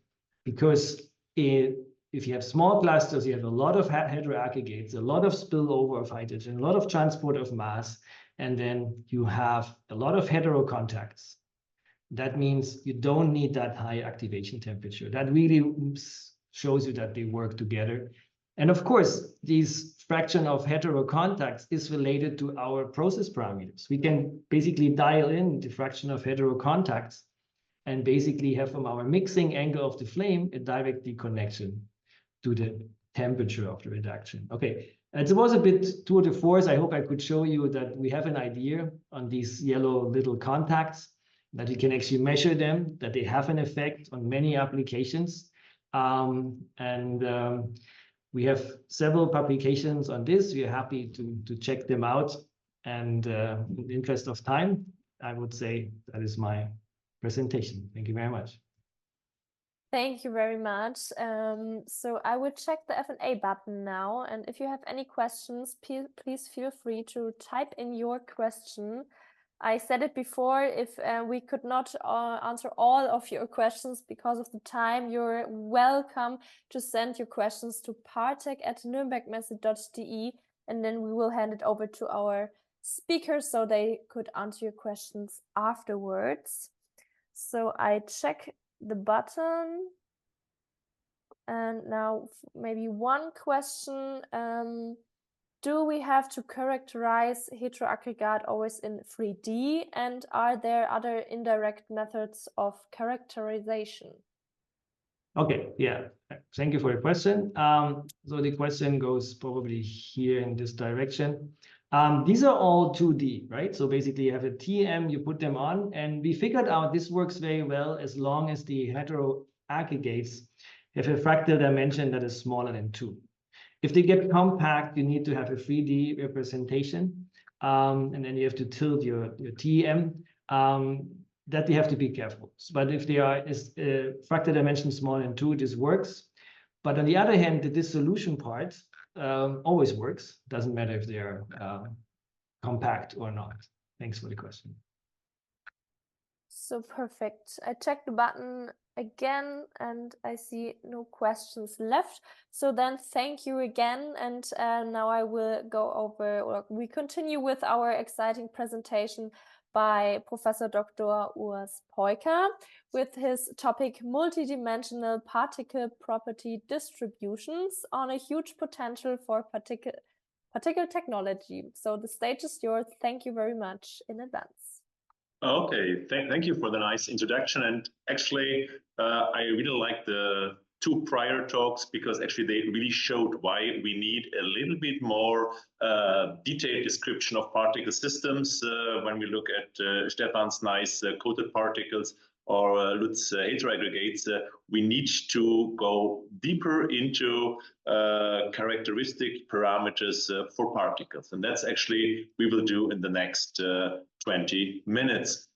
Speaker 4: Because if you have small clusters, you have a lot of heteroaggregates, a lot of spillover of hydrogen, a lot of transport of mass, and then you have a lot of heterocontacts. That means you don't need that high activation temperature. That really shows you that they work together. And of course, this fraction of heterocontacts is related to our process parameters. We can basically dial in the fraction of heterocontacts and basically have from our mixing angle of the flame a direct connection to the temperature of the reduction. Okay, it was a bit tour de force. I hope I could show you that we have an idea on these yellow little contacts, that you can actually measure them, that they have an effect on many applications. We have several publications on this. We are happy to check them out. And in the interest of time, I would say that is my presentation. Thank you very much.
Speaker 3: Thank you very much. So I will check the F&A button now. And if you have any questions, please feel free to type in your question. I said it before, if we could not answer all of your questions because of the time, you're welcome to send your questions to partec@nürnbergmesse.de, and then we will hand it over to our speakers so they could answer your questions afterwards. So I check the button, and now maybe one question. Do we have to characterize heteroaggregate always in 3D, and are there other indirect methods of characterization?
Speaker 4: Okay, yeah, thank you for your question. So the question goes probably here in this direction. These are all 2D, right? So basically you have a TM, you put them on, and we figured out this works very well as long as the heteroaggregates have a fractal dimension that is smaller than 2. If they get compact, you need to have a 3D representation, and then you have to tilt your TM. That you have to be careful. But if they are fractal dimension smaller than 2, this works. But on the other hand, the dissolution part always works. Doesn't matter if they are compact or not. Thanks for the question.
Speaker 3: So perfect. I checked the button again and I see no questions left. So then thank you again. And now I will go over, or we continue with our exciting presentation by Professor Dr. Urs Peuker with his topic multidimensional particle property distributions on a huge potential for particle technology. So the stage is yours. Thank you very much in advance.
Speaker 5: Okay, thank you for the nice introduction. And actually, I really like the 2 prior talks because actually they really showed why we need a little bit more detailed description of particle systems. When we look at Stefan's nice coated particles or Lutz heteroaggregates, we need to go deeper into characteristic parameters for particles. And that's actually we will do in the next 20 minutes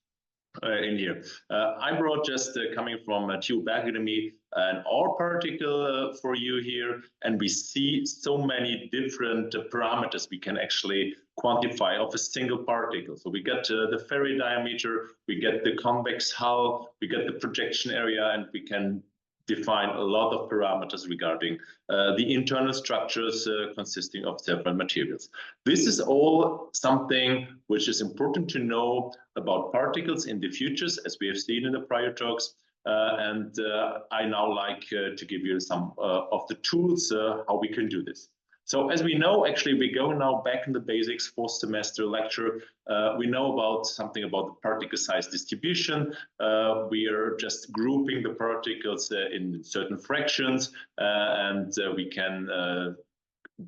Speaker 5: in here. I brought just coming from TU Bergakademie an R particle for you here, and we see so many different parameters we can actually quantify of a single particle. So we get the Ferri diameter, we get the convex hull, we get the projection area, and we can define a lot of parameters regarding the internal structures consisting of several materials. This is all something which is important to know about particles in the futures, as we have seen in the prior talks. I now like to give you some of the tools how we can do this. So as we know, actually, we go now back in the basics, 4th semester lecture. We know about something about the particle size distribution. We are just grouping the particles in certain fractions, and we can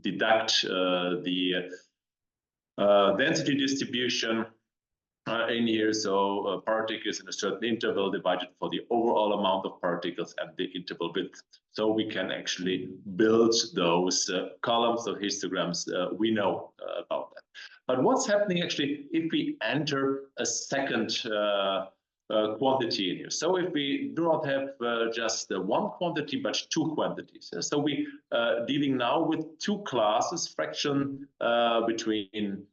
Speaker 5: deduct the density distribution. in here. So particles in a certain interval divided for the overall amount of particles and the interval width. So we can actually build those columns of histograms. We know about that. But what's happening actually if we enter a second quantity in here? So if we do not have just one quantity, but two quantities. So we dealing now with two classes, fraction between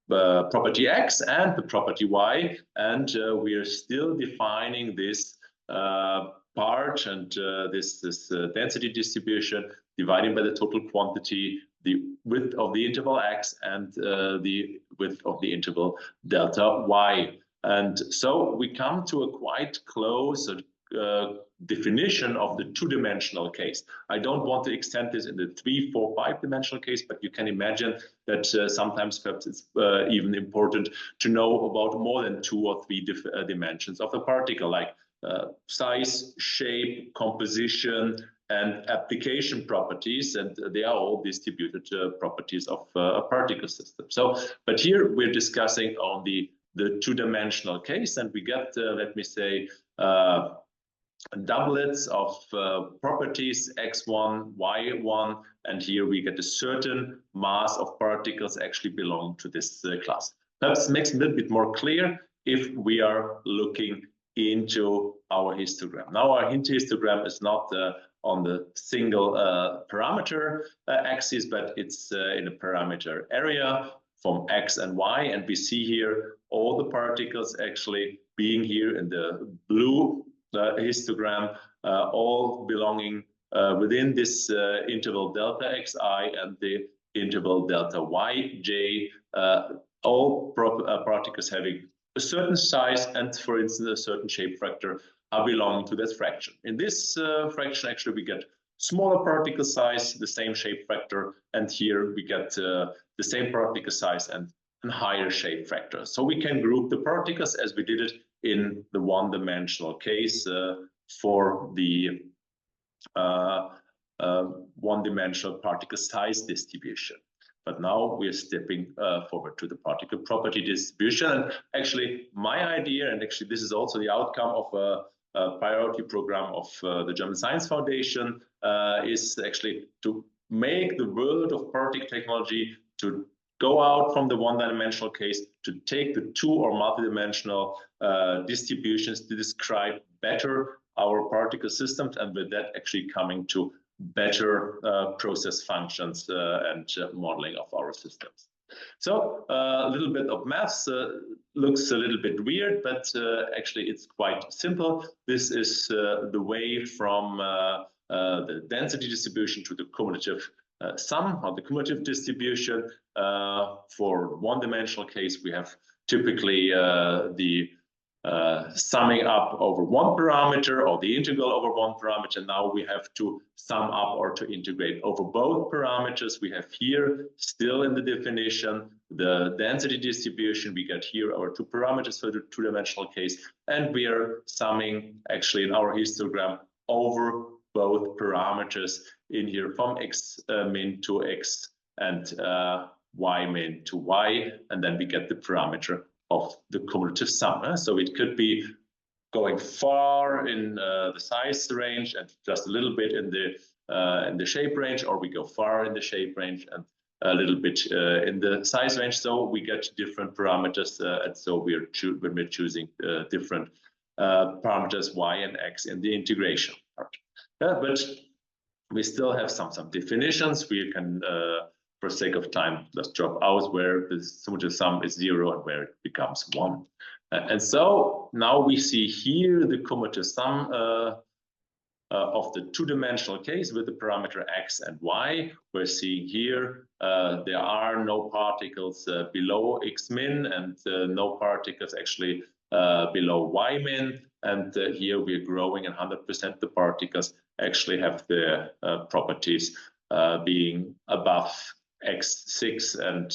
Speaker 5: the property X and the property Y, and we are still defining this part and this density distribution dividing by the total quantity, the width of the interval X and the width of the interval delta Y. And so we come to a quite close definition of the two-dimensional case. I don't want to extend this in the 3, 4, 5-dimensional case, but you can imagine that sometimes perhaps it's even important to know about more than 2 or 3 dimensions of the particle, like size, shape, composition, and application properties, and they are all distributed properties of a particle system. So, but here we're discussing only the two-dimensional case, and we get, let me say, doublets of properties x1, y1, and here we get a certain mass of particles actually belong to this class. Perhaps makes it a little bit more clear if we are looking into our histogram. Now our histogram is not on the single parameter axis, but it's in a parameter area from x and y, and we see here all the particles actually being here in the blue histogram, all belonging within this interval delta xi and the interval delta yj, all particles having a certain size and, for instance, a certain shape factor are belonging to this fraction. In this fraction, actually, we get smaller particle size, the same shape factor, and here we get the same particle size and higher shape factor. So we can group the particles as we did it in the one-dimensional case for the one-dimensional particle size distribution. But now we're stepping forward to the particle property distribution. And actually, my idea, and actually this is also the outcome of a priority program of the German Science Foundation, is actually to make the world of particle technology to go out from the one-dimensional case to take the two or multidimensional distributions to describe better our particle systems, and with that actually coming to better process functions and modeling of our systems. So a little bit of maths looks a little bit weird, but actually it's quite simple. This is the way from the density distribution to the cumulative sum or the cumulative distribution. For one-dimensional case, we have typically the summing up over one parameter or the integral over one parameter. Now we have to sum up or to integrate over both parameters. We have here still in the definition the density distribution. We get here our two parameters for the two-dimensional case, and we are summing actually in our histogram over both parameters in here from x min to x and y min to y, and then we get the parameter of the cumulative sum. So it could be going far in the size range and just a little bit in the shape range, or we go far in the shape range and a little bit in the size range. So we get different parameters, and so we're choosing different parameters y and x in the integration part. But we still have some definitions. We can, for sake of time, just drop out where the cumulative sum is 0 and where it becomes 1. And so now we see here the cumulative sum of the two-dimensional case with the parameter x and y. We're seeing here there are no particles below x min and no particles actually below y min. And here we're growing, and 100% the particles actually have the properties being above x6 and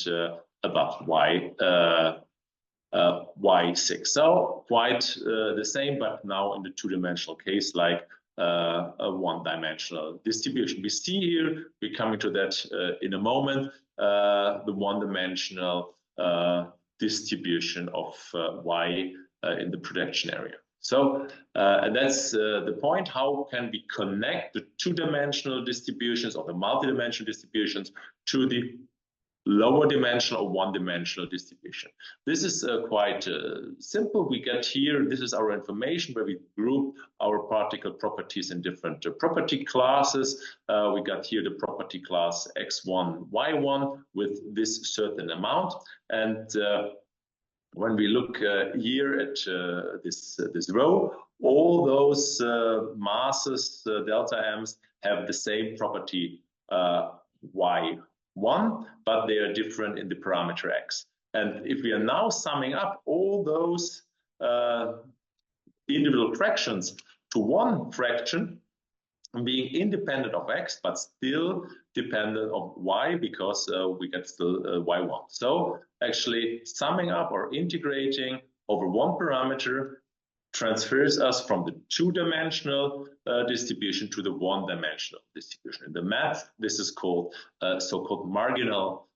Speaker 5: above y6. So quite the same, but now in the two-dimensional case, like a one-dimensional distribution. We see here, we're coming to that in a moment, the one-dimensional distribution of y in the projection area. So, and that's the point. How can we connect the two-dimensional distributions or the multi-dimensional distributions to the lower dimensional or one-dimensional distribution? This is quite simple. We get here, this is our information where we group our particle properties in different property classes. We got here the property class x1, y1 with this certain amount. And when we look here at this row, all those masses, delta m's, have the same property y1, but they are different in the parameter x. And if we are now summing up all those individual fractions to one fraction, being independent of x, but still dependent of y, because we get still y1. So actually summing up or integrating over one parameter transfers us from the two-dimensional distribution to the one-dimensional distribution. In the math, this is called so-called marginal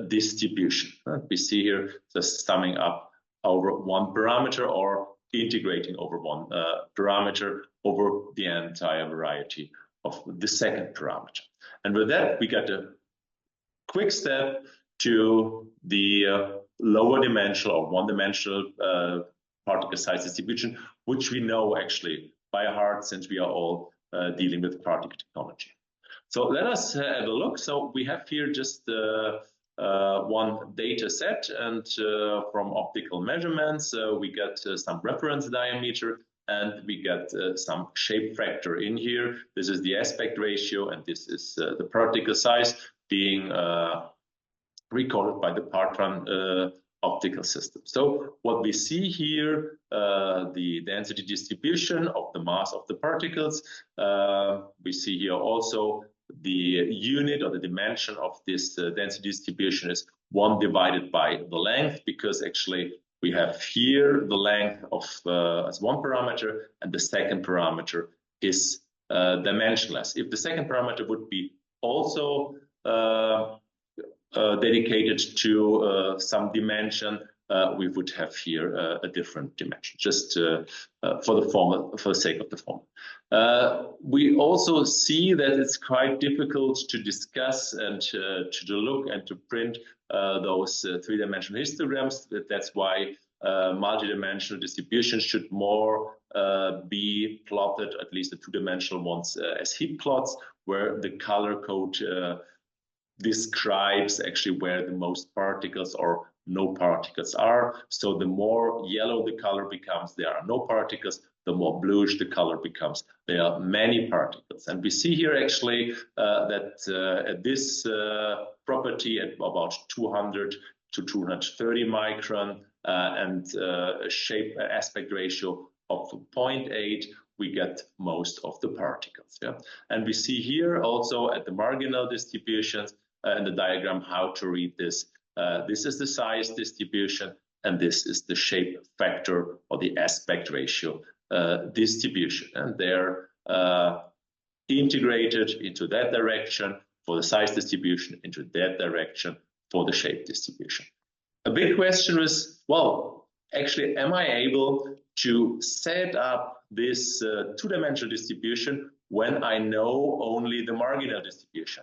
Speaker 5: distribution. We see here the summing up over one parameter or integrating over one parameter over the entire variety of the second parameter. And with that, we got a quick step to the lower dimensional or one-dimensional particle size distribution, which we know actually by heart since we are all dealing with particle technology. So let us have a look. So we have here just one data set, and from optical measurements, we get some reference diameter, and we get some shape factor in here. This is the aspect ratio, and this is the particle size being recorded by the Partran optical system. So what we see here, the density distribution of the mass of the particles. We see here also the unit or the dimension of this density distribution is 1 divided by the length, because actually we have here the length of as one parameter, and the second parameter is dimensionless. If the second parameter would be also dedicated to some dimension, we would have here a different dimension, just for the sake of the formula. We also see that it's quite difficult to discuss and to look and to print those three-dimensional histograms. That's why multi-dimensional distributions should more be plotted, at least the two-dimensional ones, as heat plots, where the color code describes actually where the most particles or no particles are. So the more yellow the color becomes, there are no particles. The more bluish the color becomes, there are many particles. And we see here actually that at this property at about 200 to 230 micron and a shape aspect ratio of 0.8, we get most of the particles. Yeah? And we see here also at the marginal distributions in the diagram how to read this. This is the size distribution, and this is the shape factor or the aspect ratio distribution. And they're integrated into that direction for the size distribution, into that direction for the shape distribution. A big question is, well, actually, am I able to set up this two-dimensional distribution when I know only the marginal distribution?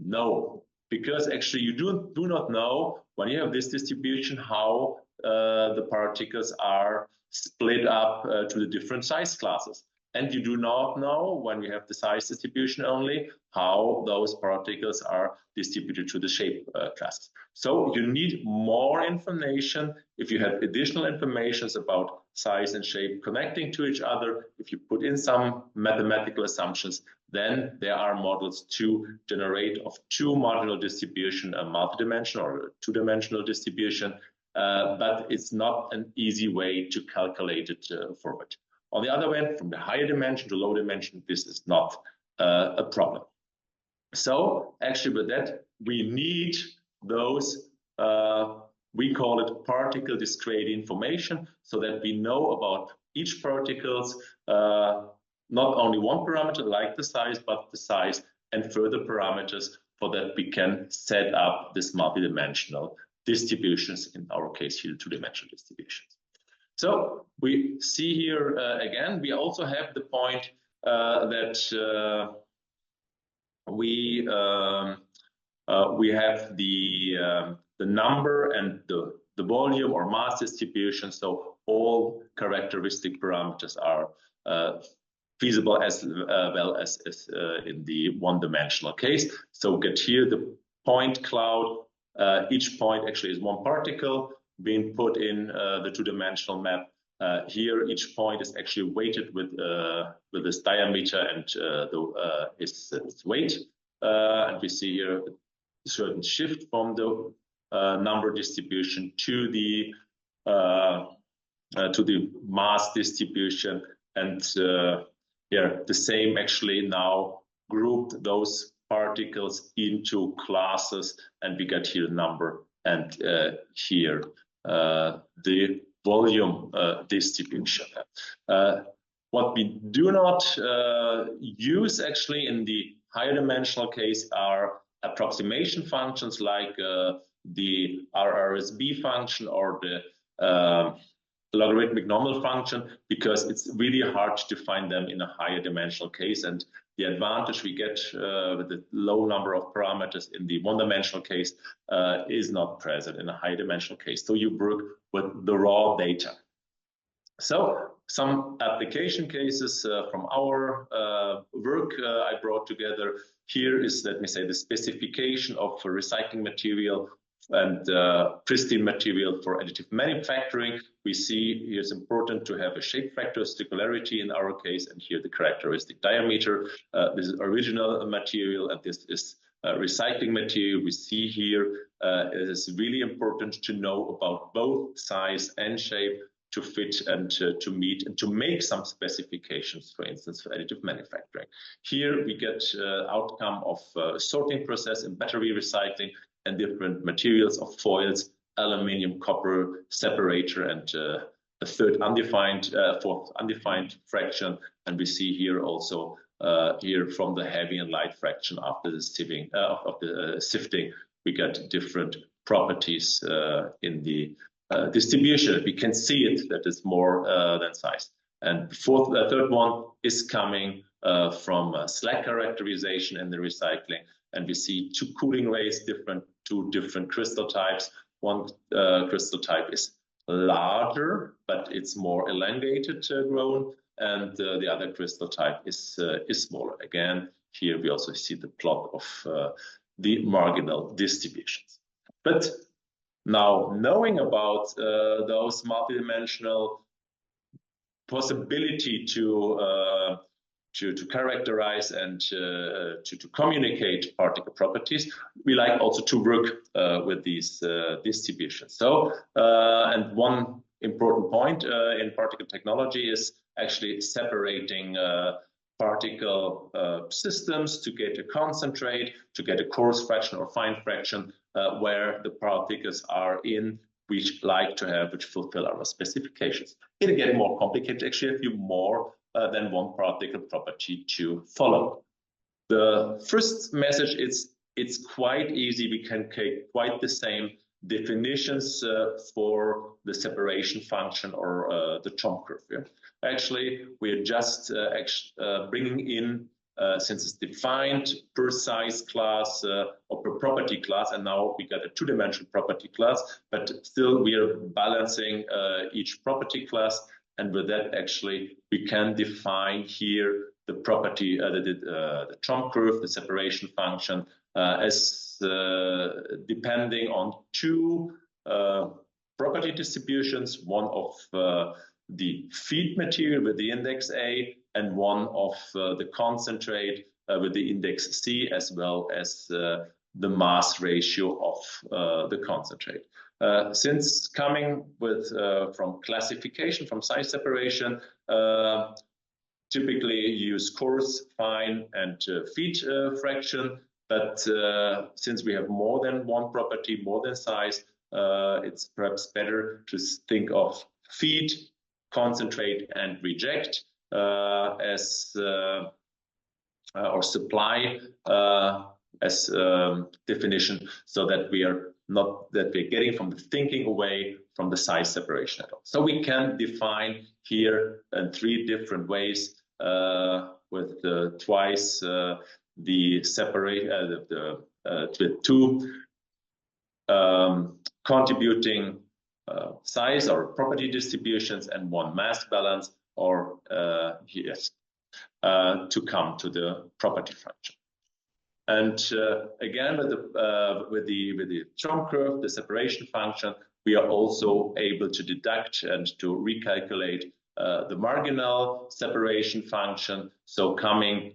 Speaker 5: No, because actually you do not know when you have this distribution how the particles are split up to the different size classes. And you do not know when you have the size distribution only how those particles are distributed to the shape classes. So you need more information. If you have additional information about size and shape connecting to each other, if you put in some mathematical assumptions, then there are models to generate of two modular distribution, a multidimensional or a two-dimensional distribution, but it's not an easy way to calculate it forward. On the other hand, from the higher dimension to low dimension, this is not a problem. So actually with that, we need those, we call it particle discrete information, so that we know about each particles, not only one parameter like the size, but the size and further parameters, for that we can set up this multidimensional distributions, in our case here, two-dimensional distributions. So we see here again, we also have the point that we have the number and the volume or mass distribution. So all characteristic parameters are feasible as well as in the one-dimensional case. So get here the point cloud. Each point actually is one particle being put in the two-dimensional map. Here, each point is actually weighted with this diameter and its weight. And we see here a certain shift from the number distribution to the mass distribution, and here the same actually now grouped those particles into classes, and we get here number and here the volume distribution. What we do not use actually in the higher dimensional case are approximation functions like the RRSB function or the logarithmic normal function, because it's really hard to find them in a higher dimensional case. And the advantage we get with the low number of parameters in the one-dimensional case is not present in a high dimensional case. So you work with the raw data. So some application cases from our work I brought together here is, let me say, the specification of a recycling material and pristine material for additive manufacturing. We see here it's important to have a shape factor circularity in our case, and here the characteristic diameter. This is original material, and this is recycling material. We see here it is really important to know about both size and shape to fit and to meet and to make some specifications, for instance, for additive manufacturing. Here we get outcome of sorting process in battery recycling and different materials of foils, aluminium, copper, separator, and a third undefined, fourth undefined fraction. And we see here also here from the heavy and light fraction after the sifting, we get different properties in the distribution. We can see it that is more than size. And the third one is coming from slack characterization in the recycling. And we see two cooling rays, two different crystal types. One crystal type is larger, but it's more elongated grown, and the other crystal type is smaller. Again, here we also see the plot of the marginal distributions. But now, knowing about those multidimensional possibility to characterize and to communicate particle properties, we like also to work with these distributions. So, and one important point in particle technology is actually separating particle systems to get a concentrate, to get a coarse fraction or fine fraction, where the particles are in, which fulfill our specifications. It's getting more complicated, actually a few more than one particle property to follow. The first message is it's quite easy. We can take quite the same definitions for the separation function or the Chomp curve. Yeah? Actually, we're just bringing in, since it's defined per size class or per property class, and now we got a two-dimensional property class, but still we are balancing each property class. And with that, actually, we can define here the property, the Chomp curve, the separation function, as depending on two property distributions, one of the feed material with the index A, and one of the concentrate with the index C, as well as the mass ratio of the concentrate. Since coming with from classification, from size separation, typically use coarse, fine, and feed fraction. But since we have more than one property, more than size, it's perhaps better to think of feed, concentrate, and reject as or supply as definition, so that we are not that we're getting from the thinking away from the size separation at all. So we can define here in 3 different ways with twice the separate the 2 contributing size or property distributions and 1 mass balance, or yes, to come to the property function. And again, with the Trump curve, the separation function, we are also able to deduct and to recalculate the marginal separation function. So coming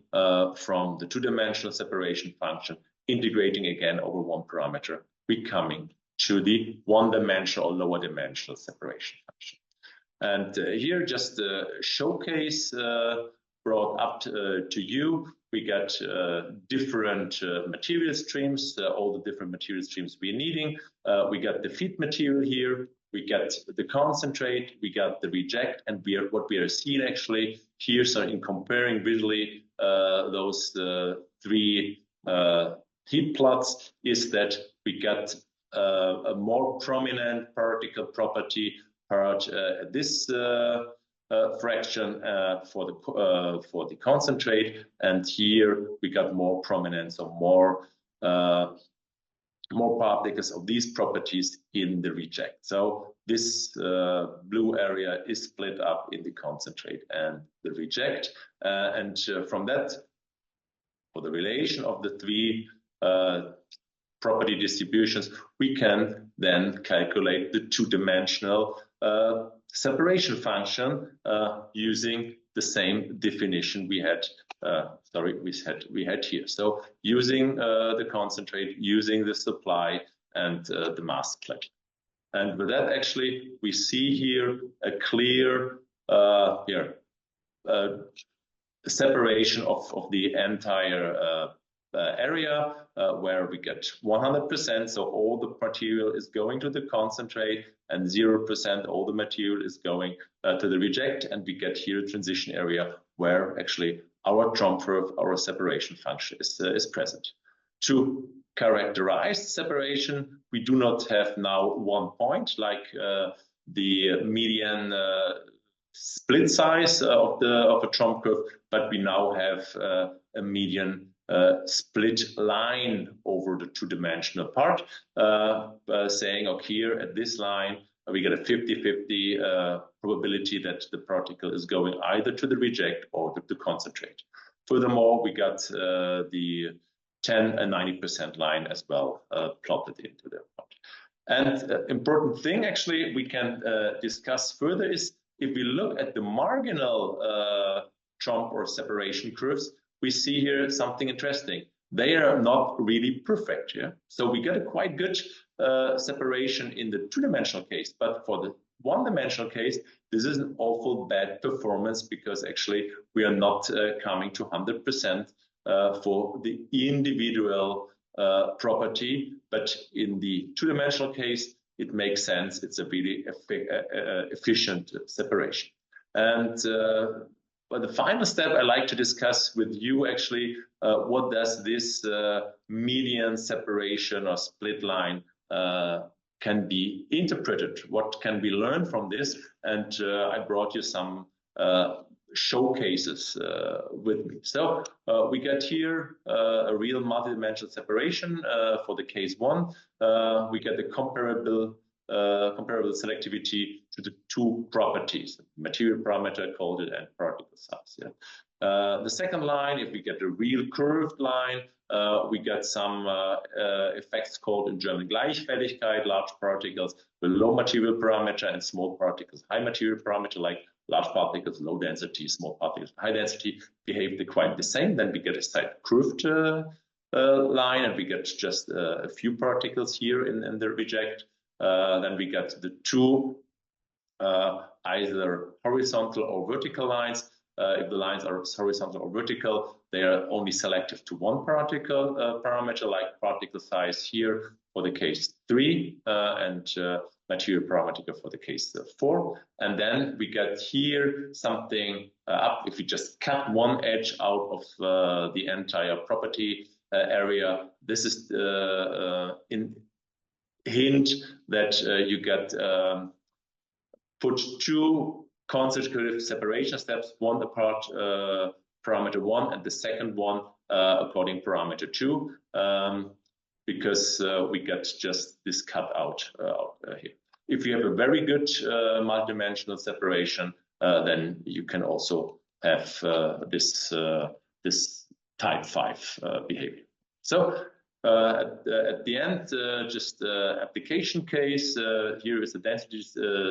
Speaker 5: from the 2-dimensional separation function, integrating again over 1 parameter, we coming to the 1-dimensional or lower dimensional separation function. And here just a showcase brought up to you. We got different material streams, all the different material streams we're needing. We got the feed material here, we got the concentrate, we got the reject, and what we are seeing actually here, so in comparing visually those 3 heat plots, is that we got a more prominent particle property part at this fraction for the concentrate, and here we got more prominence or more particles of these properties in the reject. So this blue area is split up in the concentrate and the reject, and from that, for the relation of the 3 property distributions, we can then calculate the 2-dimensional separation function using the same definition we had here. So using the concentrate, using the supply, and the mass split. And with that, actually, we see here a clear separation of the entire area where we get 100%, so all the material is going to the concentrate, and 0%, all the material is going to the reject, and we get here a transition area where actually our Trump curve, our separation function is present. To characterize separation, we do not have now 1 point like the median split size of a Trump curve, but we now have a median split line over the 2-dimensional part, saying, okay, here at this line, we get a 50-50 probability that the particle is going either to the reject or to the concentrate. Furthermore, we got the 10 and 90% line as well plotted into the part. And important thing actually we can discuss further is if we look at the marginal Trump or separation curves, we see here something interesting. They are not really perfect here. Yeah? So we get a quite good separation in the 2-dimensional case, but for the 1-dimensional case, this is an awful bad performance because actually we are not coming to 100% for the individual property, but in the 2-dimensional case, it makes sense. It's a really efficient separation. And but the final step I like to discuss with you actually, what does this median separation or split line can be interpreted? What can we learn from this? And I brought you some showcases with me. So we get here a real multidimensional separation for the case 1. We get the comparable selectivity to the 2 properties, material parameter called it and particle size. Yeah. The second line, if we get a real curved line, we get some effects called in German Gleichfälligkeit, large particles with low material parameter and small particles high material parameter, like large particles low density, small particles high density behave quite the same. Then we get a side curved line, and we get just a few particles here in the reject. Then we get the 2 either horizontal or vertical lines. If the lines are horizontal or vertical, they are only selective to 1 particle parameter, like particle size here for the case 3, and material parameter for the case 4. And then we get here something up. If we just cut 1 edge out of the entire property area, this is hint that you get put two consecutive separation steps, one apart parameter 1 and the second one according parameter 2, because we get just this cut out here. If you have a very good multidimensional separation, then you can also have this type 5 behavior. So at the end, just application case, here is the density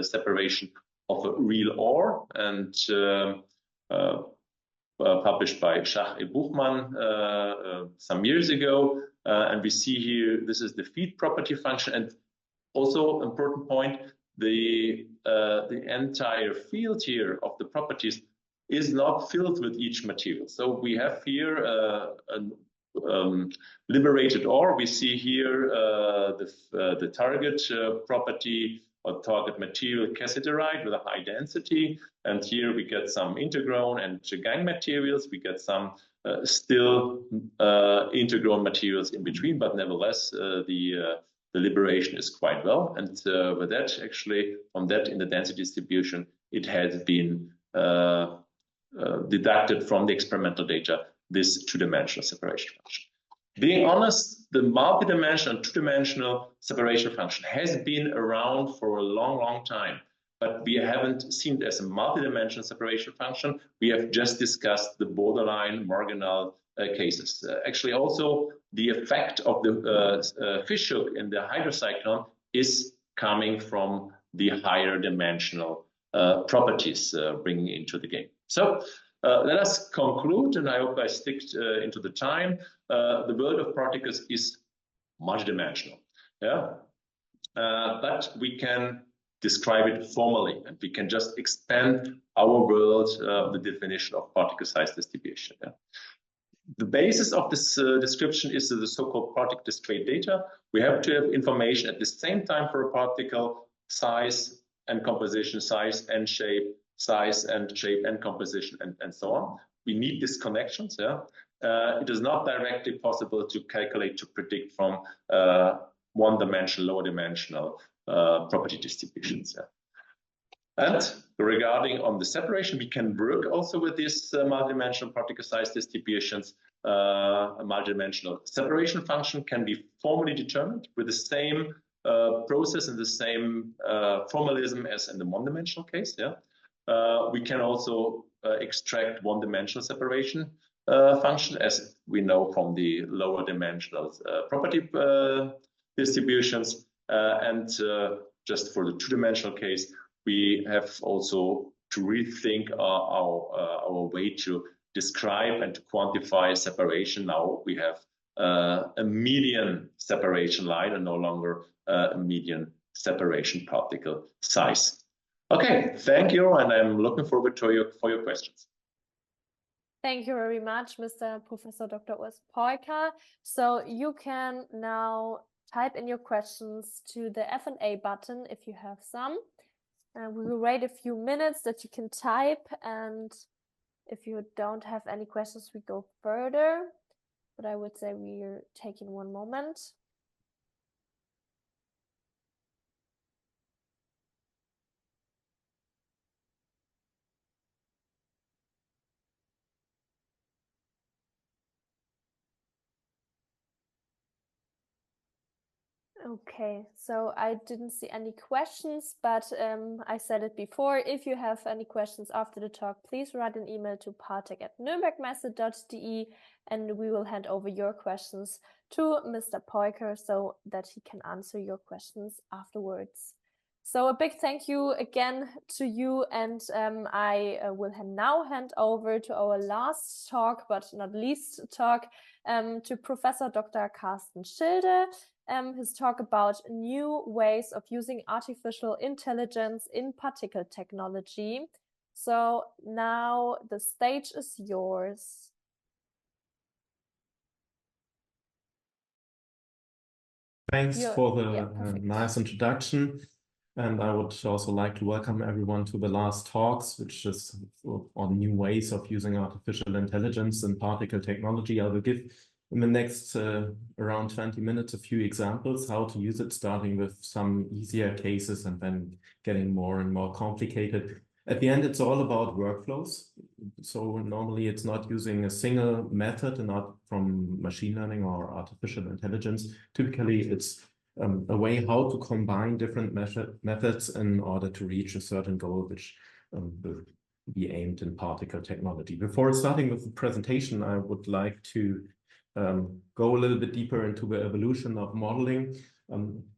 Speaker 5: separation of a real ore, and published by Schach et Buchmann some years ago. And we see here, this is the feed property function, and also important point, the entire field here of the properties is not filled with each material. So we have here a liberated ore. We see here the target property or target material cassiterite with a high density, and here we get some intergrown and gang materials. We get some still intergrown materials in between, but nevertheless the liberation is quite well. And with that, actually, from that in the density distribution, it has been deducted from the experimental data, this two-dimensional separation function. Being honest, the multi-dimensional and two-dimensional separation function has been around for a long, long time, but we haven't seen it as a multi-dimensional separation function. We have just discussed the borderline marginal cases. Actually, also the effect of the fish hook in the hydrocyclone is coming from the higher dimensional properties bringing into the game. So let us conclude, and I hope I stick into the time. The world of particles is multidimensional, yeah, but we can describe it formally, and we can just expand our world the definition of particle size distribution. Yeah. The basis of this description is the so-called particle discrete data. We have to have information at the same time for a particle size and composition, size and shape, size and shape and composition, and so on. We need these connections. Yeah, it is not directly possible to calculate, to predict from one-dimensional, lower-dimensional property distributions. Yeah. And regarding on the separation, we can work also with these multidimensional particle size distributions. A multidimensional separation function can be formally determined with the same process and the same formalism as in the one-dimensional case. Yeah. We can also extract one-dimensional separation function, as we know from the lower dimensional property distributions. And just for the two-dimensional case, we have also to rethink our way to describe and to quantify separation. Now we have a median separation line and no longer a median separation particle size. Okay, thank you, and I'm looking forward to your questions.
Speaker 3: Thank you very much, Mr. Professor Dr. Urs Peuker. So you can now type in your questions to the F&A button if you have some. We will wait a few minutes that you can type, and if you don't have any questions, we go further. But I would say we're taking one moment. Okay, so I didn't see any questions, but I said it before. If you have any questions after the talk, please write an email to partec@nürnbergmesse.de, and we will hand over your questions to Mr. Peuker so that he can answer your questions afterwards. So a big thank you again to you, and I will now hand over to our last talk, but not least talk, to Professor Dr. Carsten Schilde. His talk about new ways of using artificial intelligence in particle technology. So now the stage is yours.
Speaker 6: Thanks for the nice introduction. And I would also like to welcome everyone to the last talks, which is on new ways of using artificial intelligence in particle technology. I will give in the next around 20 minutes, a few examples how to use it, starting with some easier cases and then getting more and more complicated. At the end, it's all about workflows. So normally it's not using a single method and not from machine learning or artificial intelligence. Typically, it's a way how to combine different methods in order to reach a certain goal, which will be aimed in particle technology. Before starting with the presentation, I would like to go a little bit deeper into the evolution of modeling.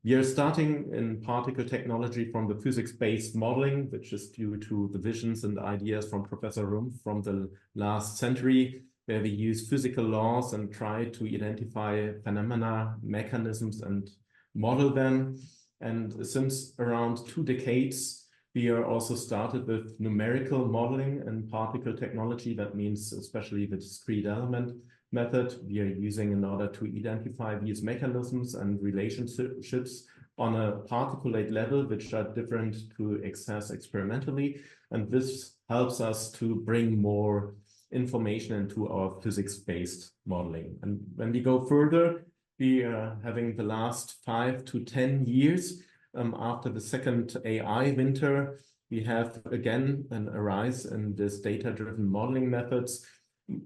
Speaker 6: We are starting in particle technology from the physics-based modeling, which is due to the visions and ideas from Professor Rumpf from the last century, where we use physical laws and try to identify phenomena, mechanisms, and model them. And since around 2 decades, we are also started with numerical modeling and particle technology. That means especially the discrete element method we are using in order to identify these mechanisms and relationships on a particulate level, which are different to access experimentally. And this helps us to bring more information into our physics-based modeling. And when we go further, we are having the last 5 to 10 years after the second AI winter, we have again a rise in this data-driven modeling methods,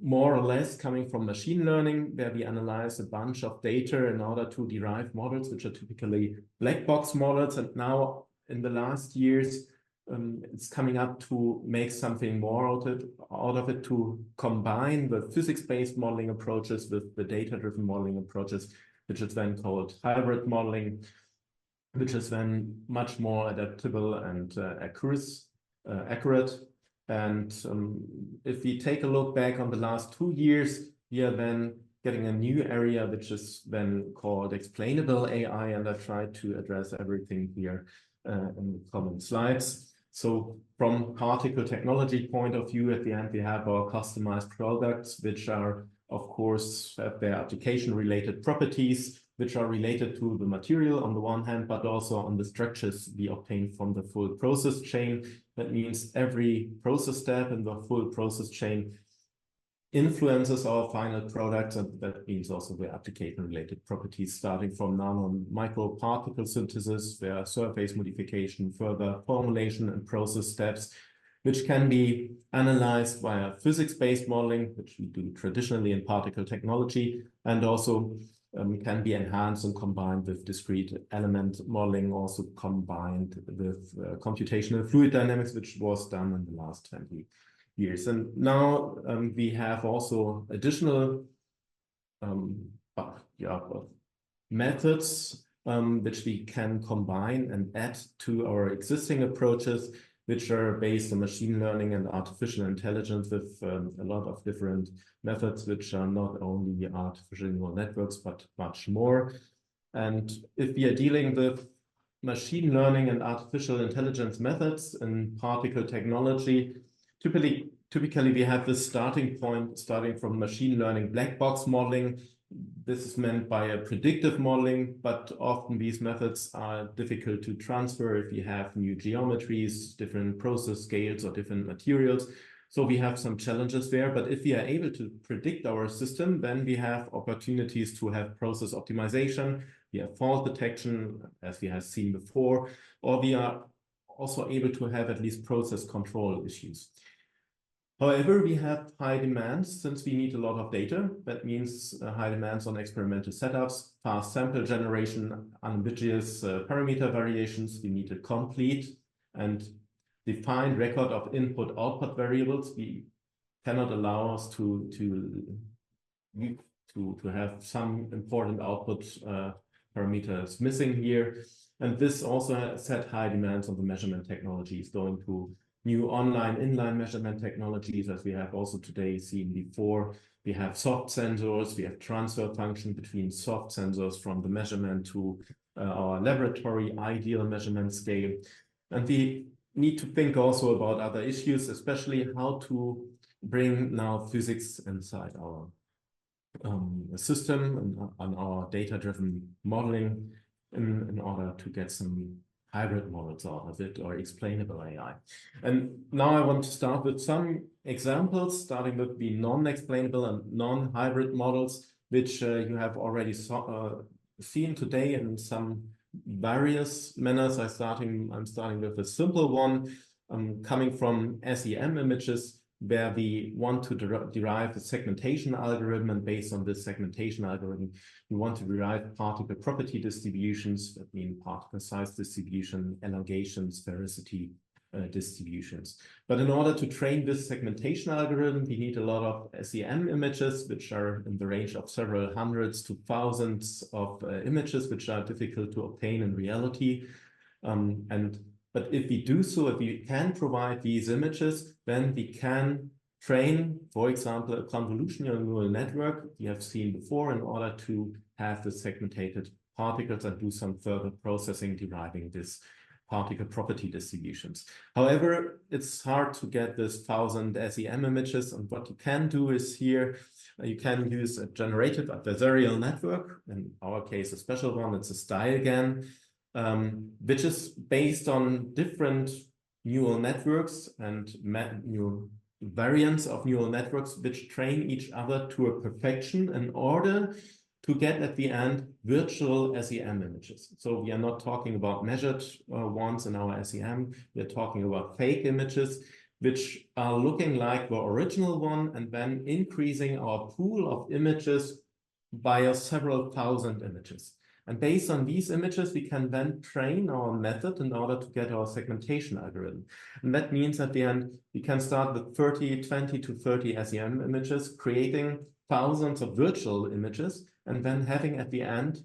Speaker 6: more or less coming from machine learning, where we analyze a bunch of data in order to derive models, which are typically black box models. And now in the last years, it's coming up to make something more out of it, to combine the physics-based modeling approaches with the data-driven modeling approaches, which is then called hybrid modeling, which is then much more adaptable and accurate. And if we take a look back on the last 2 years, we are then getting a new area, which is then called explainable AI. And I tried to address everything here in the common slides. So from particle technology point of view, at the end, we have our customized products, which are, of course, have their application-related properties, which are related to the material on the one hand, but also on the structures we obtain from the full process chain. That means every process step in the full process chain influences our final products, and that means also the application-related properties, starting from nano and microparticle synthesis, where surface modification, further formulation and process steps, which can be analyzed via physics-based modeling, which we do traditionally in particle technology, and also can be enhanced and combined with discrete element modeling, also combined with computational fluid dynamics, which was done in the last 20 years. And now we have also additional methods which we can combine and add to our existing approaches, which are based on machine learning and artificial intelligence, with a lot of different methods, which are not only artificial neural networks, but much more. And if we are dealing with machine learning and artificial intelligence methods in particle technology, typically we have this starting point, starting from machine learning black box modeling. This is meant by a predictive modeling, but often these methods are difficult to transfer if you have new geometries, different process scales, or different materials. So we have some challenges there, but if we are able to predict our system, then we have opportunities to have process optimization, we have fault detection, as we have seen before, or we are also able to have at least process control issues. However, we have high demands since we need a lot of data. That means high demands on experimental setups, fast sample generation, unambiguous parameter variations. We need a complete and defined record of input-output variables. We cannot allow us to have some important output parameters missing here. And this also set high demands on the measurement technologies, going to new online inline measurement technologies, as we have also today seen before. We have soft sensors, we have transfer function between soft sensors from the measurement to our laboratory ideal measurement scale. And we need to think also about other issues, especially how to bring now physics inside our system and on our data-driven modeling in order to get some hybrid models out of it, or explainable AI. And now I want to start with some examples, starting with the non-explainable and non-hybrid models, which you have already seen today in some various manners. I'm starting with a simple one, coming from SEM images, where we want to derive a segmentation algorithm, and based on this segmentation algorithm, we want to derive particle property distributions, that mean particle size distribution, elongation, sphericity distributions. But in order to train this segmentation algorithm, we need a lot of SEM images, which are in the range of several hundreds to thousands of images, which are difficult to obtain in reality. But if we do so, if we can provide these images, then we can train, for example, a convolutional neural network we have seen before, in order to have the segmented particles and do some further processing deriving this particle property distributions. However, it's hard to get this 1,000 SEM images, and what you can do is here, you can use a generative adversarial network, in our case a special one, it's a StyleGAN, which is based on different neural networks and new variants of neural networks which train each other to a perfection in order to get at the end virtual SEM images. So we are not talking about measured ones in our SEM, we are talking about fake images which are looking like the original one, and then increasing our pool of images by several thousand images. And based on these images, we can then train our method in order to get our segmentation algorithm. And that means at the end, we can start with 20 to 30 SEM images, creating thousands of virtual images, and then having at the end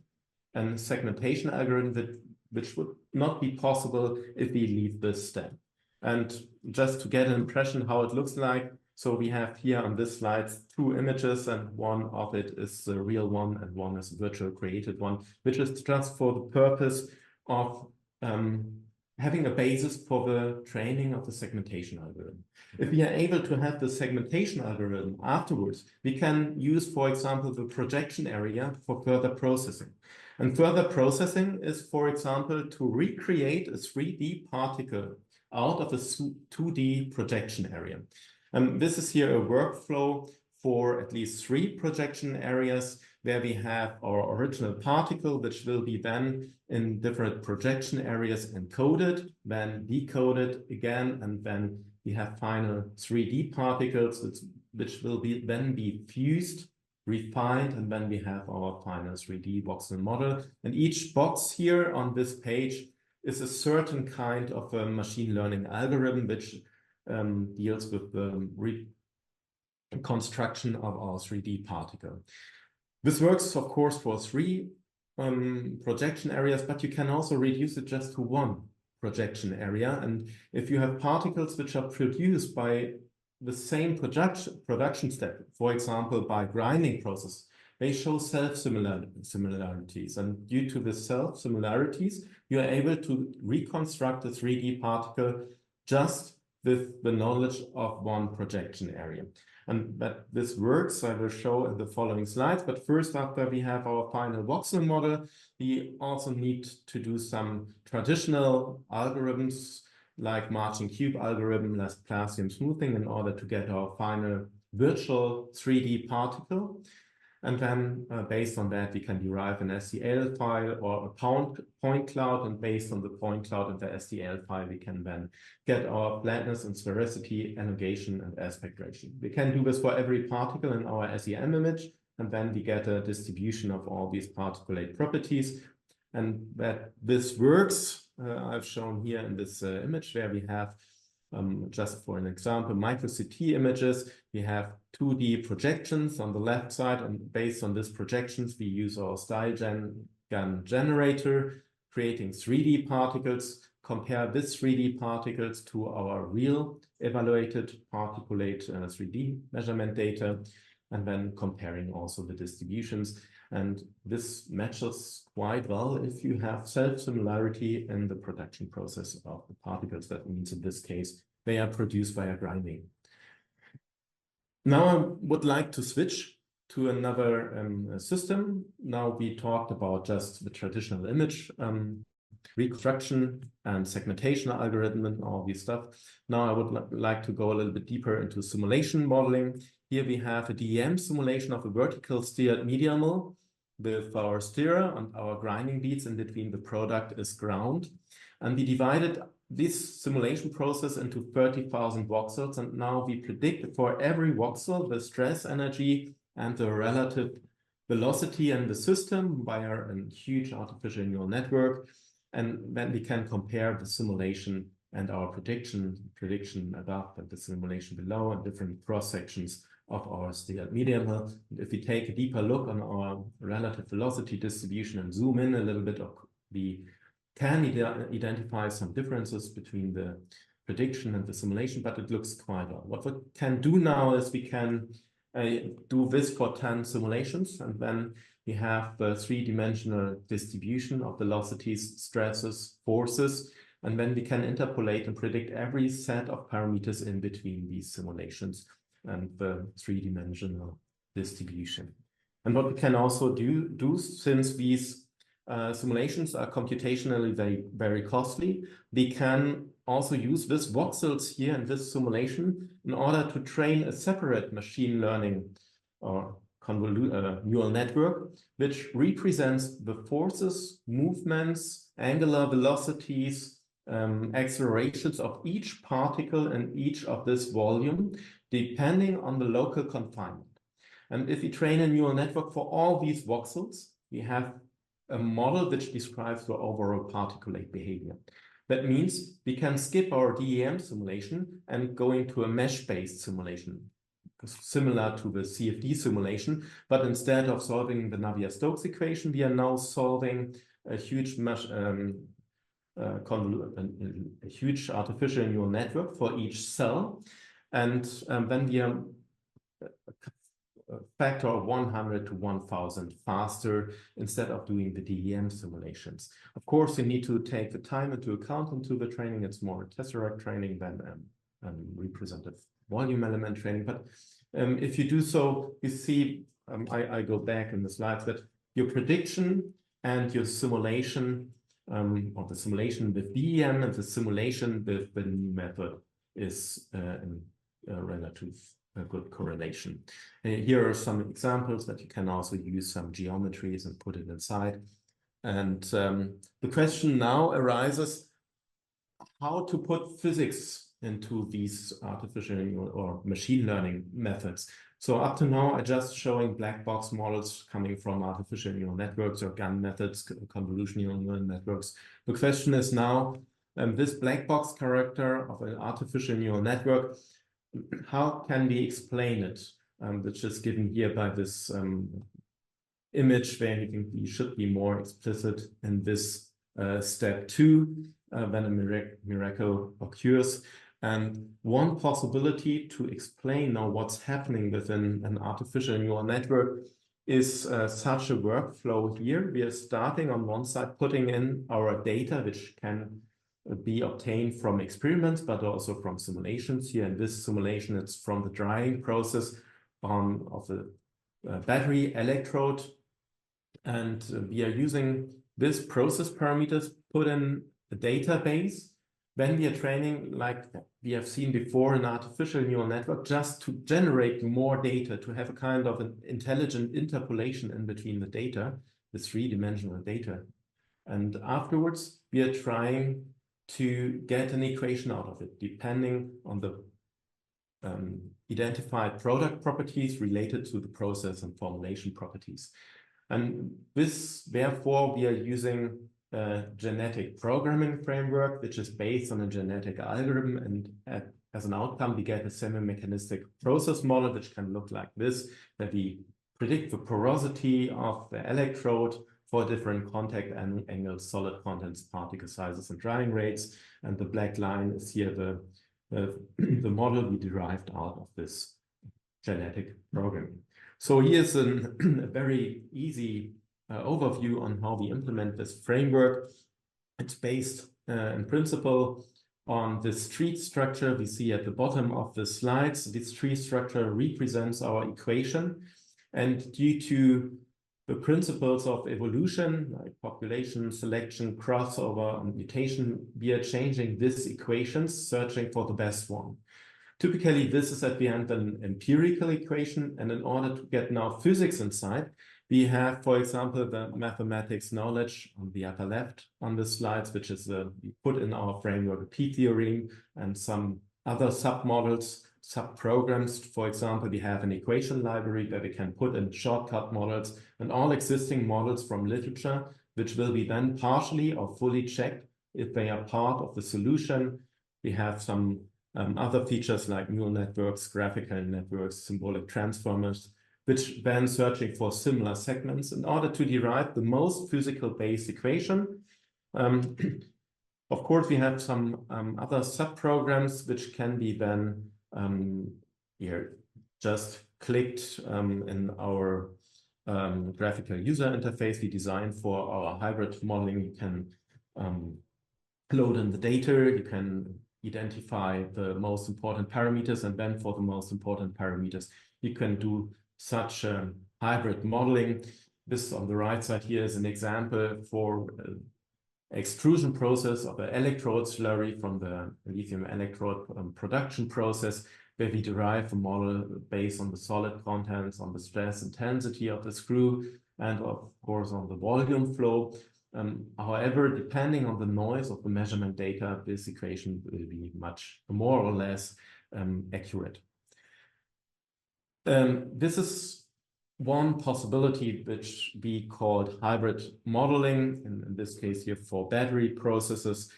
Speaker 6: a segmentation algorithm which would not be possible if we leave this step. And just to get an impression how it looks like, so we have here on this slide 2 images, and one of it is the real one and one is a virtual created one, which is just for the purpose of having a basis for the training of the segmentation algorithm. If we are able to have the segmentation algorithm afterwards, we can use, for example, the projection area for further processing. And further processing is, for example, to recreate a 3D particle out of a 2D projection area. This is here a workflow for at least 3 projection areas where we have our original particle, which will be then in different projection areas encoded, then decoded again, and then we have final 3D particles which will then be fused, refined, and then we have our final 3D voxel model. And each box here on this page is a certain kind of a machine learning algorithm which deals with the reconstruction of our 3D particle. This works, of course, for 3 projection areas, but you can also reduce it just to 1 projection area. And if you have particles which are produced by the same production step, for example, by grinding process, they show self-similarities. And due to the self-similarities, you are able to reconstruct a 3D particle just with the knowledge of 1 projection area. And that this works, I will show in the following slides. But first, after we have our final voxel model, we also need to do some traditional algorithms like Marching Cube algorithm, Laplacian smoothing, in order to get our final virtual 3D particle. And then based on that, we can derive an STL file or a point cloud. And based on the point cloud and the STL file, we can then get our flatness and sphericity, elongation, and aspect ratio. We can do this for every particle in our SEM image. And then we get a distribution of all these particulate properties. And that this works, I've shown here in this image where we have, just for an example, micro CT images. We have 2D projections on the left side, and based on these projections, we use our StyleGAN generator, creating 3D particles, compare these 3D particles to our real evaluated particulate 3D measurement data, and then comparing also the distributions. And this matches quite well if you have self-similarity in the production process of the particles. That means in this case, they are produced via grinding. Now I would like to switch to another system. Now we talked about just the traditional image reconstruction and segmentation algorithm and all this stuff. Now I would like to go a little bit deeper into simulation modeling. Here we have a DEM simulation of a vertical steered media mill with our stirrer and our grinding beads. In between the product is ground. And we divided this simulation process into 30,000 voxels. And now we predict for every voxel the stress energy and the relative velocity in the system via a huge artificial neural network. And then we can compare the simulation and our prediction above and the simulation below and different cross sections of our steered media mill. If we take a deeper look on our relative velocity distribution and zoom in a little bit, we can identify some differences between the prediction and the simulation, but it looks quite odd. What we can do now is we can do this for 10 simulations, and then we have the three-dimensional distribution of velocities, stresses, forces, and then we can interpolate and predict every set of parameters in between these simulations and the three-dimensional distribution. And what we can also do since these simulations are computationally very costly, we can also use these voxels here in this simulation in order to train a separate machine learning or neural network, which represents the forces, movements, angular velocities, accelerations of each particle in each of this volume, depending on the local confinement. And if we train a neural network for all these voxels, we have a model which describes the overall particulate behavior. That means we can skip our DEM simulation and go into a mesh-based simulation, similar to the CFD simulation, but instead of solving the Navier-Stokes equation, we are now solving a huge a huge artificial neural network for each cell, and then we are a factor of 100 to 1,000 faster instead of doing the DEM simulations. Of course, you need to take the time into account into the training. It's more tesseract training than representative volume element training. But if you do so, you see, I go back in the slides, that your prediction and your simulation, or the simulation with DEM and the simulation with the new method is in relative good correlation. Here are some examples that you can also use some geometries and put it inside. And the question now arises how to put physics into these artificial or machine learning methods. So up to now, I'm just showing black box models coming from artificial neural networks or GAN methods, convolutional neural networks. The question is now, this black box character of an artificial neural network, how can we explain it? Which is given here by this image, where you should be more explicit in this step 2 when a miracle occurs. And one possibility to explain now what's happening within an artificial neural network is such a workflow here. We are starting on one side, putting in our data, which can be obtained from experiments, but also from simulations. Here in this simulation, it's from the drying process of the battery electrode. And we are using this process parameters put in a database. When we are training, like we have seen before, an artificial neural network, just to generate more data, to have a kind of an intelligent interpolation in between the data, the three-dimensional data. And afterwards, we are trying to get an equation out of it, depending on the identified product properties related to the process and formulation properties. And this, therefore, we are using a genetic programming framework, which is based on a genetic algorithm. And as an outcome, we get a semi-mechanistic process model, which can look like this, that we predict the porosity of the electrode for different contact angles, solid contents, particle sizes, and drying rates. And the black line is here the model we derived out of this genetic programming. So here's a very easy overview on how we implement this framework. It's based in principle on this tree structure we see at the bottom of the slides. This tree structure represents our equation, and due to the principles of evolution, like population, selection, crossover, and mutation, we are changing these equations, searching for the best one. Typically, this is at the end an empirical equation, and in order to get now physics inside, we have, for example, the mathematics knowledge on the upper left on the slides, which is we put in our framework a P-theorem and some other submodels, subprograms. For example, we have an equation library where we can put in shortcut models and all existing models from literature, which will be then partially or fully checked if they are part of the solution. We have some other features like neural networks, graphical networks, symbolic transformers, which then searching for similar segments in order to derive the most physical-based equation. Of course, we have some other subprograms which can be then here just clicked in our graphical user interface we designed for our hybrid modeling. You can load in the data, you can identify the most important parameters, and then for the most important parameters, you can do such hybrid modeling. This on the right side here is an example for extrusion process of an electrode slurry from the lithium electrode production process, where we derive a model based on the solid contents, on the stress intensity of the screw, and of course on the volume flow. However, depending on the noise of the measurement data, this equation will be much more or less accurate. This is one possibility which we called hybrid modeling, in this case here for battery processes.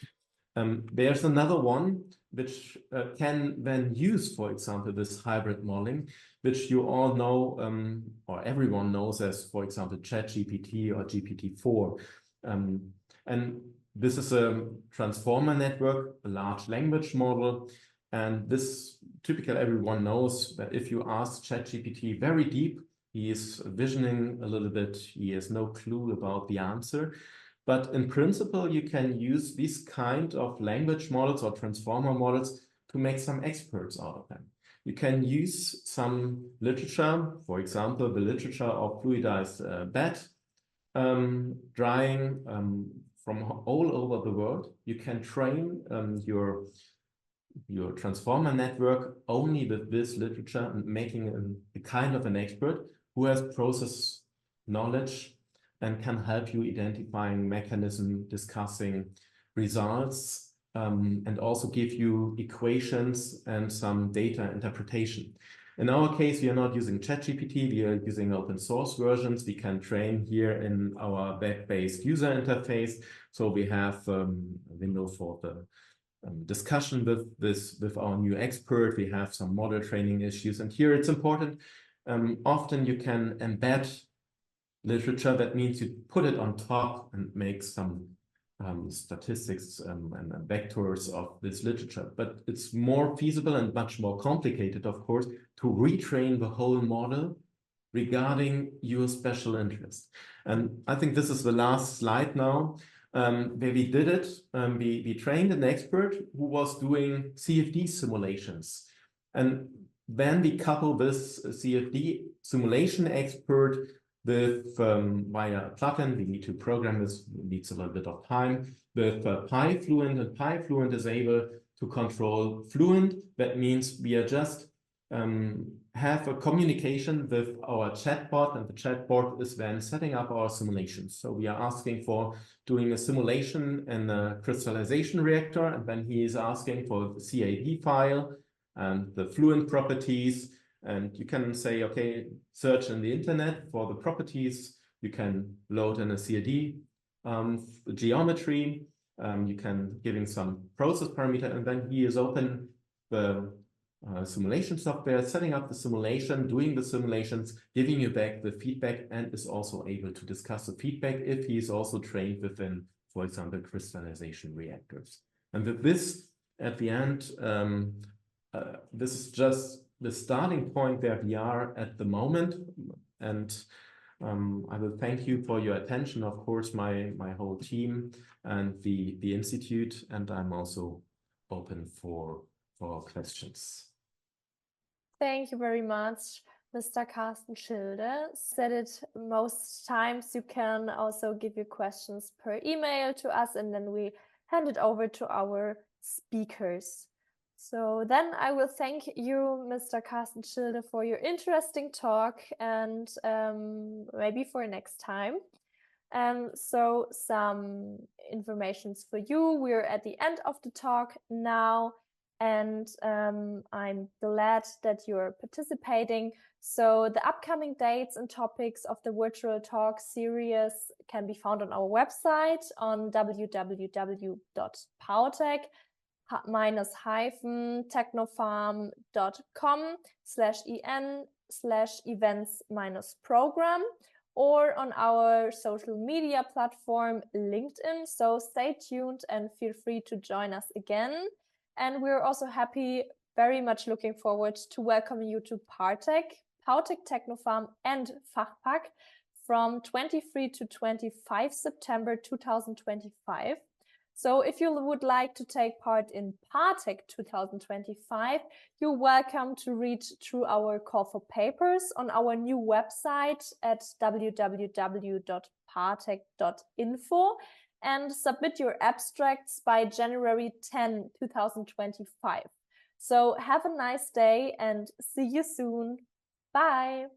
Speaker 6: There's another one which can then use, for example, this hybrid modeling, which you all know, or everyone knows as, for example, ChatGPT or GPT-4. And this is a transformer network, a large language model. And this typically everyone knows that if you ask ChatGPT very deep, he is visioning a little bit, he has no clue about the answer. But in principle, you can use these kind of language models or transformer models to make some experts out of them. You can use some literature, for example, the literature of fluidized bed drying from all over the world. You can train your transformer network only with this literature and making a kind of an expert who has process knowledge and can help you identifying mechanism, discussing results, and also give you equations and some data interpretation. In our case, we are not using ChatGPT, we are using open source versions. We can train here in our web-based user interface. So we have a window for the discussion with our new expert. We have some model training issues. And here it's important, often you can embed literature. That means you put it on top and make some statistics and vectors of this literature. But it's more feasible and much more complicated, of course, to retrain the whole model regarding your special interest. And I think this is the last slide now, where we did it. We trained an expert who was doing CFD simulations. And then we couple this CFD simulation expert with via a plugin. We need to program this, it needs a little bit of time, with PyFluent, and PyFluent is able to control Fluent. That means we are just have a communication with our chatbot, and the chatbot is then setting up our simulations. So we are asking for doing a simulation in a crystallization reactor, and then he is asking for the CAD file and the Fluent properties. And you can say, okay, search in the internet for the properties. You can load in a CAD geometry. You can give him some process parameter, and then he is open the simulation software, setting up the simulation, doing the simulations, giving you back the feedback, and is also able to discuss the feedback if he is also trained within, for example, crystallization reactors. And with this, at the end, this is just the starting point where we are at the moment. And I will thank you for your attention, of course, my whole team and the Institute, and I'm also open for questions.
Speaker 3: Thank you very much, Mr. Carsten Schilde. Said it most times, you can also give your questions per email to us, and then we hand it over to our speakers. So then I will thank you, Mr. Carsten Schilde, for your interesting talk, and maybe for next time. So some informations for you. We're at the end of the talk now, and I'm glad that you're participating. So the upcoming dates and topics of the virtual talk series can be found on our website on www.pautek-technofarm.com/en/events-program, or on our social media platform LinkedIn. So stay tuned and feel free to join us again. And we're also very much looking forward to welcoming you to PARTEC, Technofarm and Fachpack from 23 to 25 September 2025. So if you would like to take part in PARTEC 2025, you're welcome to read through our call for papers on our new website at www.partec.info and submit your abstracts by January 10, 2025. So have a nice day and see you soon. Bye.